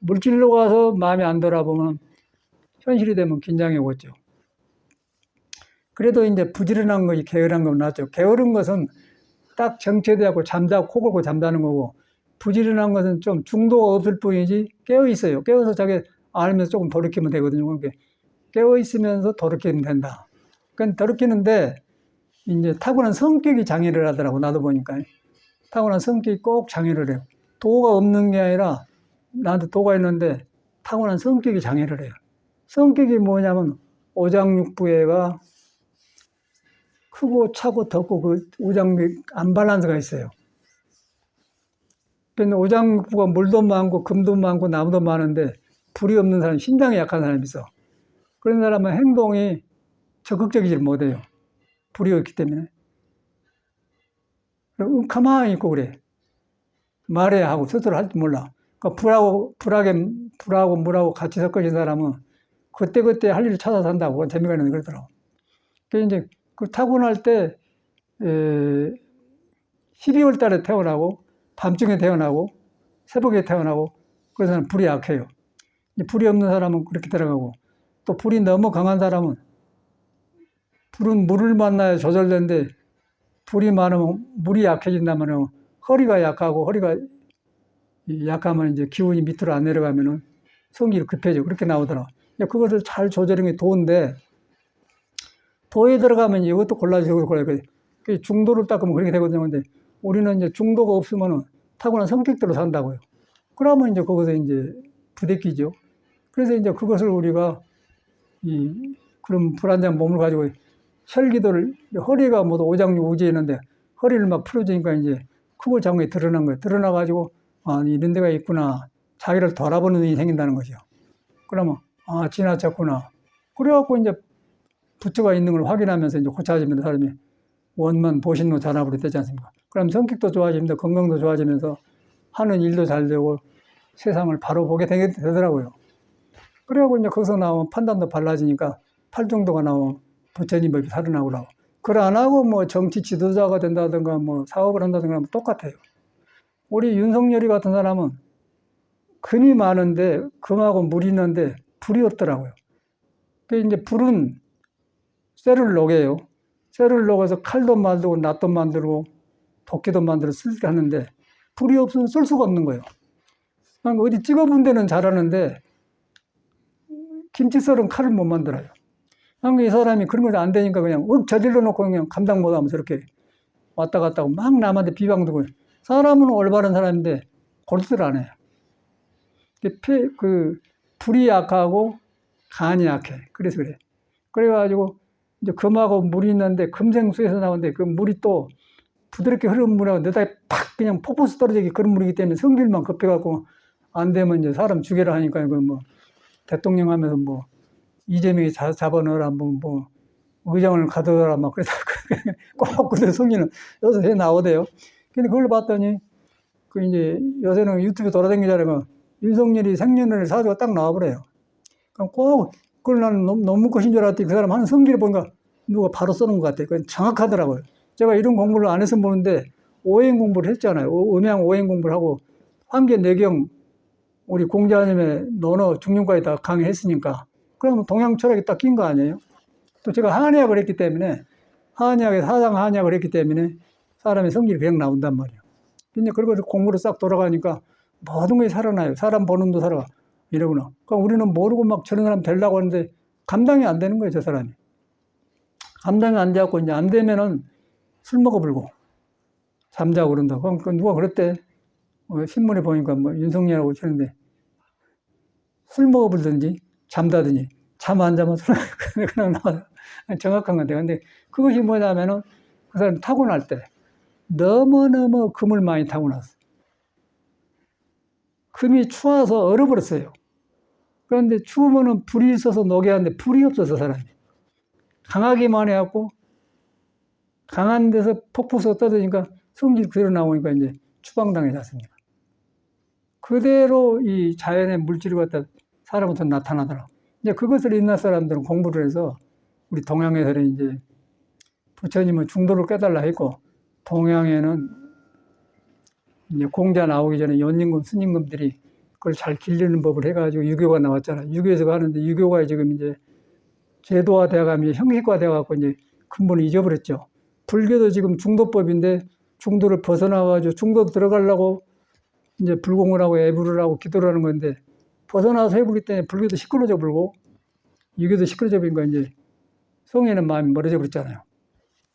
물질로 가서 마음이 안 돌아보면 현실이 되면 긴장이 오겠죠. 그래도 이제 부지런한 것이 게으른 건 낫죠. 게으른 것은 딱 정체되고 잠자고 코 골고 잠자는 거고 부지런한 것은 좀 중도가 없을 뿐이지 깨어 있어요. 깨어서 자기 알면서 조금 돌이키면 되거든요. 그러니까 깨어 있으면서 돌이키면 된다. 그러니까 돌이키는데 이제 타고난 성격이 장애를 하더라고. 나도 보니까 타고난 성격이 꼭 장애를 해요. 도가 없는 게 아니라 나한테 도가 있는데 타고난 성격이 장애를 해요. 성격이 뭐냐면 오장육부애가 크고 차고 덥고 그 오장육 안밸런스가 있어요. 근데 오장육부가 물도 많고 금도 많고 나무도 많은데 불이 없는 사람, 심장이 약한 사람이 있어. 그런 사람은 행동이 적극적이지 못해요. 불이 없기 때문에. 가만히 있고 그래. 말해야 하고 스스로 할 줄 몰라. 그러니까 불하고 물하고 같이 섞어진 사람은 그때그때 할 일을 찾아서 한다고. 재미가 있는데 그러더라고. 그래서 이제 그 타고날 때 12월 달에 태어나고 밤중에 태어나고 새벽에 태어나고 그런 사람은 불이 약해요. 불이 없는 사람은 그렇게 들어가고 또 불이 너무 강한 사람은 불은 물을 만나야 조절되는데 불이 많으면 물이 약해진다면 허리가 약하고 허리가 약하면 이제 기운이 밑으로 안 내려가면은 성질이 급해져. 그렇게 나오더라. 그것을 잘 조절하는 게 도인데 도에 들어가면 이것도 골라서 이것도 골라야 돼. 중도를 닦으면 그렇게 되거든요. 근데 우리는 이제 중도가 없으면은 타고난 성격대로 산다고요. 그러면 이제 거기서 이제 부대끼죠. 그래서 이제 그것을 우리가 그런 불안정한 몸을 가지고 혈기도를 허리가 모두 오장육 우지했는데 허리를 막 풀어주니까 이제 크고 작은 게 드러난 거예요. 드러나가지고 아 이런 데가 있구나. 자기를 돌아보는 눈이 생긴다는 거죠. 그러면 아 지나쳤구나. 그래갖고 이제 부처가 있는 걸 확인하면서 이제 고쳐지면서 사람이 원만 보신노 잔압으로 되지 않습니까? 그럼 성격도 좋아집니다. 건강도 좋아지면서 하는 일도 잘 되고 세상을 바로 보게 되더라고요. 그래갖고 이제 거기서 나오면 판단도 달라지니까 팔정도가 나오면 부처님 법이 살아나오라고. 그걸 안 하고 뭐 정치 지도자가 된다든가 뭐 사업을 한다든가 하면 똑같아요. 우리 윤석열이 같은 사람은 금이 많은데 금하고 물이 있는데 불이 없더라고요. 그 이제 불은 쇠를 녹여요. 쇠를 녹여서 칼도 만들고 낫도 만들고 도끼도 만들어 쓸게 하는데 불이 없으면 쓸 수가 없는 거예요. 그러니까 어디 찍어본 데는 잘하는데 김치 썰은 칼을 못 만들어요. 그러니까 이 사람이 그런 거 안 되니까 그냥 저질러 놓고 그냥 감당 못 하면서 이렇게 왔다 갔다 하고 막 남한테 비방도 하고 사람은 올바른 사람인데 골수를 안 해요. 불이 약하고 간이 약해. 그래서 그래. 그래가지고 이제 금하고 물이 있는데 금생수에서 나오는데 그 물이 또 부드럽게 흐르는 물하고 내다 팍 그냥 폭포수 떨어지게 그런 물이기 때문에 성질만 급해갖고 안 되면 이제 사람 죽여라 하니까 이거 뭐 대통령 하면서 뭐 이재명이 잡아넣어라 뭐 의장을 가둬라 막 그래서 꼭 그런 성질은 여기서 해 나오대요. 근데 그걸 봤더니, 그 이제 요새는 유튜브 돌아다니잖아요. 윤석열이 생년월일 사주가 딱 나와버려요. 그럼 꼭, 그걸 나는 논문 것인 줄 알았더니 그 사람 하는 성질을 보니까 누가 바로 써놓은 것 같아요. 그건 정확하더라고요. 제가 이런 공부를 안 해서 보는데, 오행 공부를 했잖아요. 음양 오행 공부를 하고, 환계 내경, 우리 공자님의 논어 중庸까지 다 강의했으니까, 그러면 동양 철학이 딱 낀 거 아니에요? 또 제가 한의학을 했기 때문에, 한의학에 사상 한의학을 했기 때문에 사람의 성질이 그냥 나온단 말이에요. 근데 그걸 공부로 싹 돌아가니까 모든 것이 살아나요. 사람 보는 도 살아가. 이러구나. 그러니까 우리는 모르고 막 저런 사람 되려고 하는데 감당이 안 되는 거예요, 저 사람이. 감당이 안 돼갖고 이제 안 되면은 술 먹어불고 잠자고 그런다. 그럼 누가 그랬대? 신문에 보니까 뭐 윤석열하고 치는데 술 먹어불든지 잠자든지 잠 안 자면 술 그냥 나와. 정확한 건데. 근데 그것이 뭐냐면은 그 사람이 타고날 때 너무너무 금을 많이 타고났어. 금이 추워서 얼어버렸어요. 그런데 추우면은 불이 있어서 녹여야 하는데 불이 없어서 사람이. 강하기만 해갖고 강한 데서 폭포수가 떠드니까 성질 그대로 나오니까 이제 추방당하지 않습니까? 그대로 이 자연의 물질을 갖다 사람부터 나타나더라. 이제 그것을 옛날 사람들은 공부를 해서 우리 동양에서는 이제 부처님은 중도를 깨달라 했고, 동양에는 이제 공자 나오기 전에 연임금, 스님금들이 그걸 잘 길르는 법을 해가지고 유교가 나왔잖아요. 유교에서 가는데 유교가 지금 이제 제도화 되어가면 형식화 되어갖고 이제 근본을 잊어버렸죠. 불교도 지금 중도법인데 중도를 벗어나가지고 중도 들어가려고 이제 불공을 하고 애부를 하고 기도를 하는 건데 벗어나서 해보기 때문에 불교도 시끄러져 불고 유교도 시끄러져 버리니까 이제 성에는 마음이 멀어져 버렸잖아요.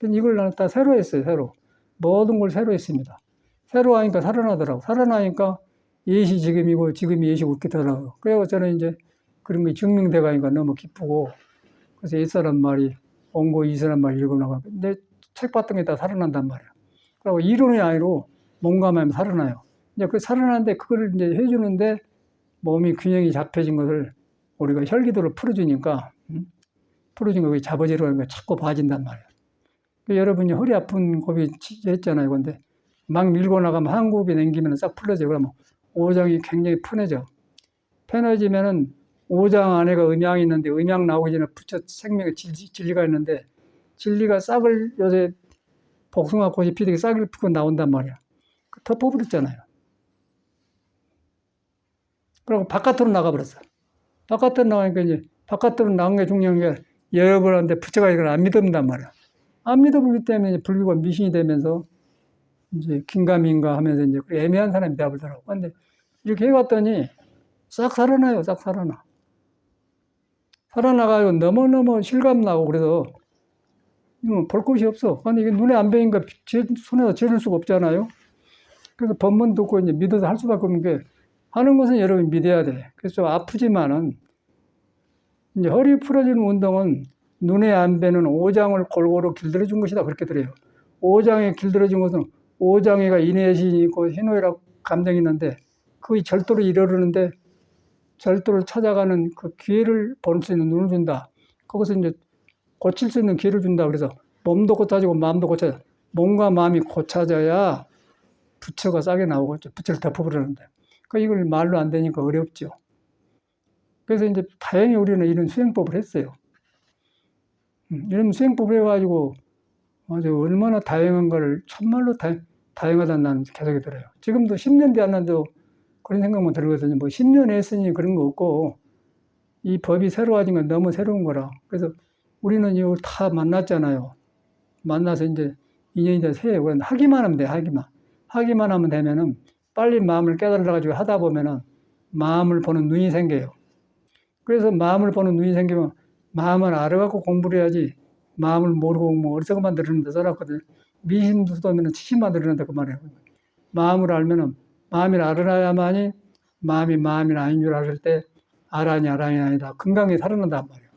이걸 나는 다 새로 했어요, 새로. 모든 걸 새로 했습니다. 새로 하니까 살아나더라고. 살아나니까 예시 지금이고 지금이 예시 웃기더라고요. 그래서 저는 이제 그런 게 증명돼 가니까 너무 기쁘고, 그래서 이 사람 말이 옹고 이 사람 말 읽어나가. 내 책 봤던 게 다 살아난단 말이야. 그리고 이론이 아니로 몸과 마음이 살아나요. 이제 그 살아나는데 그걸 이제 해주는데 몸이 균형이 잡혀진 것을 우리가 혈기도를 풀어주니까, 풀어준 거 잡아지려고 하니까 자꾸 봐진단 말이야. 여러분이 허리 아픈 고비 했잖아요. 근데 막 밀고 나가면 한 곱이 남기면 싹 풀어져. 그러면 오장이 굉장히 편해져. 편해지면은 오장 안에가 음양이 있는데 음양 나오기 전에 부처 생명의 진리가 있는데 진리가 싹을 요새 복숭아 꽃이 피듯이 싹을 피고 나온단 말이야. 덮어버렸잖아요. 그리고 바깥으로 나가버렸어. 바깥으로 나가니까 이제 바깥으로 나온 게 중요한 게 여러분한테 부처가 이걸 안 믿는단 말이야. 안 믿어보기 때문에 불교가 미신이 되면서 이제 긴가민가 하면서 이제 애매한 사람이 되어버리더라고. 근데 이렇게 해봤더니 싹 살아나요, 싹 살아나. 살아나가지고 너무너무 실감나고 그래서 볼 곳이 없어. 근데 이게 눈에 안 보이니까 손에서 재줄 수가 없잖아요. 그래서 법문 듣고 이제 믿어서 할 수밖에 없는 게 하는 것은 여러분이 믿어야 돼. 그래서 좀 아프지만은 이제 허리 풀어주는 운동은 눈에 안 뵈는 오장을 골고루 길들여 준 것이다. 그렇게 들어요. 오장에 길들여 준 것은 오장에가 인해심이 있고 희노애락 감정이 있는데 그 절도를 이루는데 절도를 찾아가는 그 기회를 볼 수 있는 눈을 준다. 그것은 이제 고칠 수 있는 기회를 준다. 그래서 몸도 고쳐지고 마음도 고쳐져. 몸과 마음이 고쳐져야 부처가 싸게 나오겠죠. 부처를 덮어버리는데. 그러니까 이걸 말로 안 되니까 어렵죠. 그래서 이제 다행히 우리는 이런 수행법을 했어요. 이런 수행법을 해가지고 아주 얼마나 다양한 걸 참말로 다양하다는 나는 계속 들어요. 지금도 10년 되었는데도 그런 생각만 들거든요. 뭐 10년 했으니 그런 거 없고 이 법이 새로워진 건 너무 새로운 거라. 그래서 우리는 이걸 다 만났잖아요. 만나서 이제 인연이 다 새요. 하기만 하면 돼, 하기만. 하기만 하면 되면은 빨리 마음을 깨달아가지고 하다 보면은 마음을 보는 눈이 생겨요. 그래서 마음을 보는 눈이 생기면 마음을 알아갖고 공부를 해야지 마음을 모르고 뭐 어리석어만 들으는데 써놨거든. 미심수도면은 치심만 들으는데 그 말이에요. 마음을 알면은 마음을 알아야만이 마음이 아닌 줄 알을 때 알아니 아니다. 건강히 살아난단 말이에요.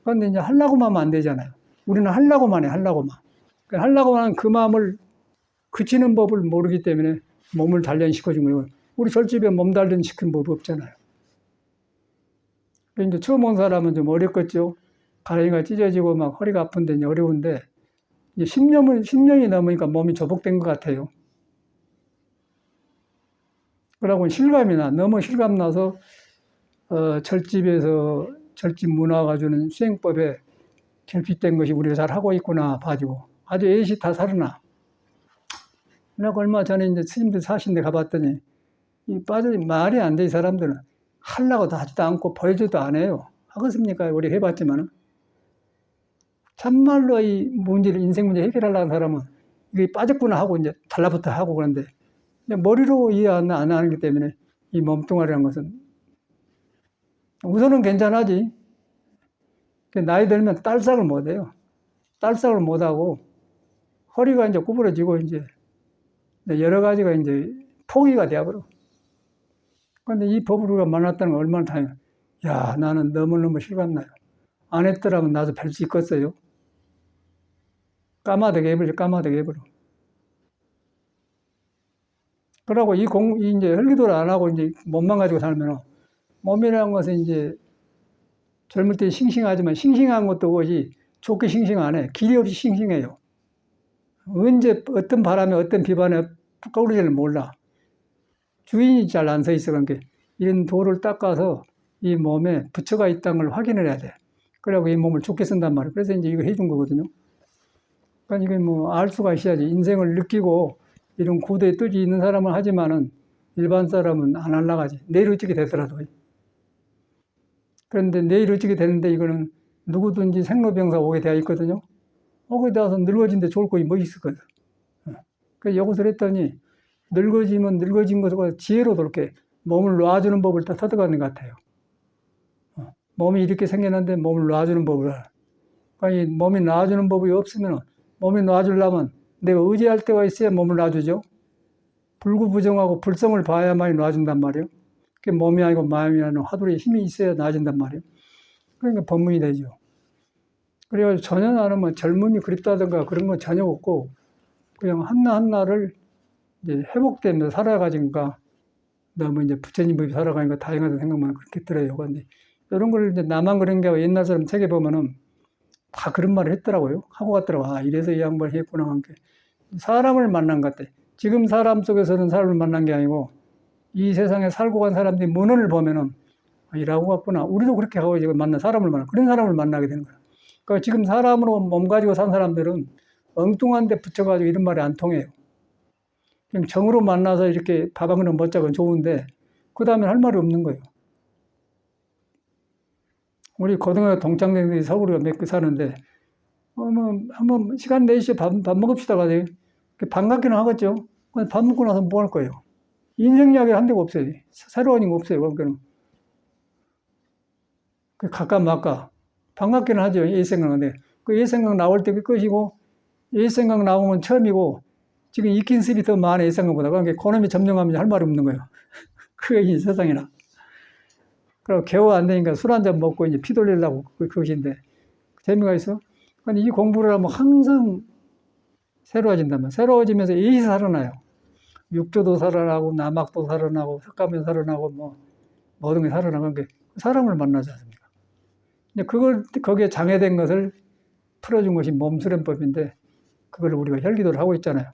그런데 이제 하려고만 하면 안 되잖아요. 우리는 하려고만 해, 하려고만. 하려고만 하는 그 마음을 그치는 법을 모르기 때문에 몸을 단련시켜준 거예요. 우리 절집에 몸 단련시키는 법이 없잖아요. 이제 처음 온 사람은 좀 어렵겠죠. 가랭이가 찢어지고 막 허리가 아픈데 이제 어려운데 이제 10년이 넘으니까 몸이 조복된 것 같아요. 그러고 실감이 나. 너무 실감 나서 절집에서 절집 문화가 주는 수행법에 결핍된 것이 우리가 잘 하고 있구나 봐지고 아주 애시 다 살아나. 내가 얼마 전에 이제 스님들 사신데 가봤더니 이 빠져 말이 안 돼. 이 사람들은 하려고도 하지도 않고 보여줘도 안 해요. 하겠습니까? 우리 해봤지만은 참말로 이 문제를 인생 문제 해결하려는 사람은 이게 빠졌구나 하고 이제 달라붙어 하고 그런데 머리로 이해 안 하기 때문에 이 몸뚱아리라는 것은 우선은 괜찮아지. 나이 들면 딸싹을 못 해요. 딸싹을 못 하고 허리가 이제 구부러지고 이제 여러 가지가 이제 포기가 되어버려. 그런데 이 법을 우리가 만났다는 건 얼마나 다행이야. 야, 나는 너무너무 실감나요. 안 했더라면 나도 뵐 수 있겠어요. 까마득해 해버려, 까마득해 해버려. 그러고 이제 혈기도를 안 하고 이제 몸만 가지고 살면 몸이라는 것은 이제 젊을 때 싱싱하지만 싱싱한 것도 그것이 좋게 싱싱 안 해. 길이 없이 싱싱해요. 언제 어떤 바람에 어떤 비바람에 푹 꺼울지를 몰라. 주인이 잘 안 서 있어. 그러니까 이런 돌을 닦아서 이 몸에 부처가 있다는 걸 확인을 해야 돼. 그래고 이 몸을 좋게 쓴단 말이에요. 그래서 이제 이거 해준 거거든요. 그러니까 이게 뭐 알 수가 있어야지. 인생을 느끼고 이런 고도의 뜻이 있는 사람은 하지만은 일반 사람은 안 할라가지. 내일 어찌게 되더라도. 그런데 내일 어찌게 되는데 이거는 누구든지 생로병사 오게 되어 있거든요. 오게 되어서 늙어진데 좋을 거이 뭐 있었거든. 그래서 이것을 했더니 늙어지면 늙어진 것과 지혜로 그렇게 몸을 놔주는 법을 다 터득하는 것 같아요. 몸이 이렇게 생겼는데 몸을 놔주는 법을 알아. 그러니까 이 몸이 놔주는 법이 없으면 몸이 놔주려면 내가 의지할 때가 있어야 몸을 놔주죠. 불구부정하고 불성을 봐야만이 놔준단 말이에요. 그게 몸이 아니고 마음이라는 화두의 힘이 있어야 놔준단 말이에요. 그러니까 법문이 되죠. 그래가지고 전혀 나는 뭐 젊음이 그립다든가 그런 건 전혀 없고 그냥 한나한나를 이제 회복되면서 살아가지니까 너무 이제 부처님 법이 살아가니까 다행하다는 생각만 그렇게 들어요. 근데 이런 걸 이제 나만 그런 게 옛날 사람 책에 보면은 다 그런 말을 했더라고요. 하고 갔더라고. 아, 이래서 이 양반이 했구나. 한 게. 사람을 만난 것 같아. 지금 사람 속에서는 사람을 만난 게 아니고 이 세상에 살고 간 사람들이 문헌을 보면은 이라고 갔구나. 우리도 그렇게 하고 지금 사람을 만나. 그런 사람을 만나게 되는 거야. 그러니까 지금 사람으로 몸 가지고 산 사람들은 엉뚱한 데 붙여가지고 이런 말이 안 통해요. 그냥 정으로 만나서 이렇게 밥 한 그릇 먹자건 좋은데 그 다음에 할 말이 없는 거예요. 우리 고등학교 동창생들이 서울에 몇 개 사는데 한번 시간 내시죠. 밥 먹읍시다. 가지. 반갑기는 하겠죠. 밥 먹고 나서 뭐 할 거예요? 인생 이야기 한 데가 없어요. 새로운 거 없어요. 그러니까 가까 마까 반갑기는 하죠. 옛 생각인데 그 옛 생각 나올 때 끝이고 옛 생각 나오면 처음이고 지금 익힌 습이 더 많아 옛 생각보다. 그러니까 그놈이 점령하면 할 말이 없는 거예요. 그게 이 세상이나. 그리고 겨우 안 되니까 술 한잔 먹고 이제 피 돌리려고 그것인데 재미가 있어. 근데 이 공부를 하면 항상 새로워진다면 새로워지면서 일이 살아나요. 육조도 살아나고 남학도 살아나고 석가면 살아나고 뭐 모든 게 살아나는 게 사람을 만나지 않습니까? 근데 그걸 거기에 장애된 것을 풀어준 것이 몸수련법인데 그걸 우리가 혈기도를 하고 있잖아요.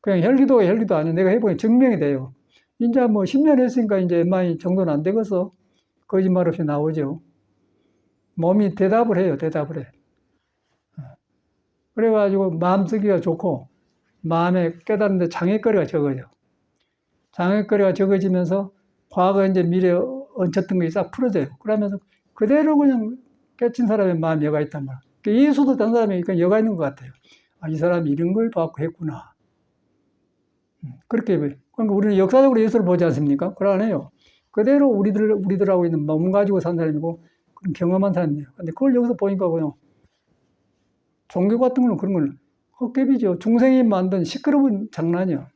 그냥 혈기도가 혈기도 아니야. 내가 해보니 증명이 돼요. 이제 뭐 10년 했으니까 이제 웬만히 정도는 안 되겠어. 거짓말 없이 나오죠. 몸이 대답을 해요. 대답을 해. 그래가지고 마음쓰기가 좋고 마음에 깨닫는데 장애거리가 적어져. 장애거리가 적어지면서 과거 이제 미래에 얹혔던 것이 싹 풀어져요. 그러면서 그대로 그냥 깨친 사람의 마음이 여가 있단 말이야. 그러니까 예수도 딴 사람이 여가 있는 것 같아요. 아, 이 사람이 이런 걸 받고 했구나. 그렇게. 그러니까 우리는 역사적으로 예수를 보지 않습니까? 그걸 안 해요. 그대로 우리들하고 있는 몸 가지고 산 사람이고 그런 경험한 사람이에요. 근데 그걸 여기서 보니까 그냥 종교 같은 거는 그런 건 헛개비죠. 중생이 만든 시끄러운 장난이야.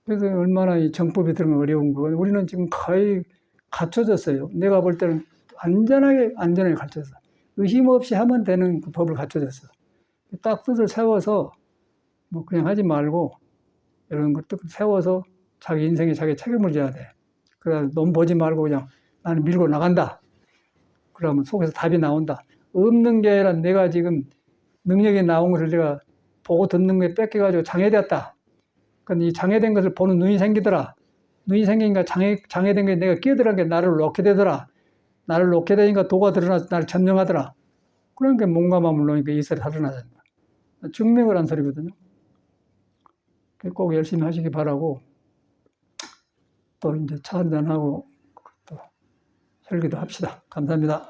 그래서 얼마나 이 정법이 들은 어려운 거. 우리는 지금 거의 갖춰졌어요. 내가 볼 때는 안전하게 갖춰졌어. 의심 없이 하면 되는 그 법을 갖춰졌어. 딱 뜻을 세워서 뭐 그냥 하지 말고 이런 것도 세워서 자기 인생에 자기 책임을 져야 돼. 그래서 너무 보지 말고 그냥 나는 밀고 나간다. 그러면 속에서 답이 나온다. 없는 게 아니라 내가 지금 능력이 나온 것을 내가 보고 듣는 거에 뺏겨가지고 장애되었다. 근데 이 장애된 것을 보는 눈이 생기더라. 눈이 생기니까 장애된 게 내가 끼어들은 게 나를 놓게 되더라. 나를 놓게 되니까 도가 드러나서 나를 점령하더라. 그러니까 몸과 마음을 놓으니까 이슬이 살아나는 거야. 증명을 한 소리거든요. 꼭 열심히 하시기 바라고, 또 이제 차 한잔하고 또 설교도 합시다. 감사합니다.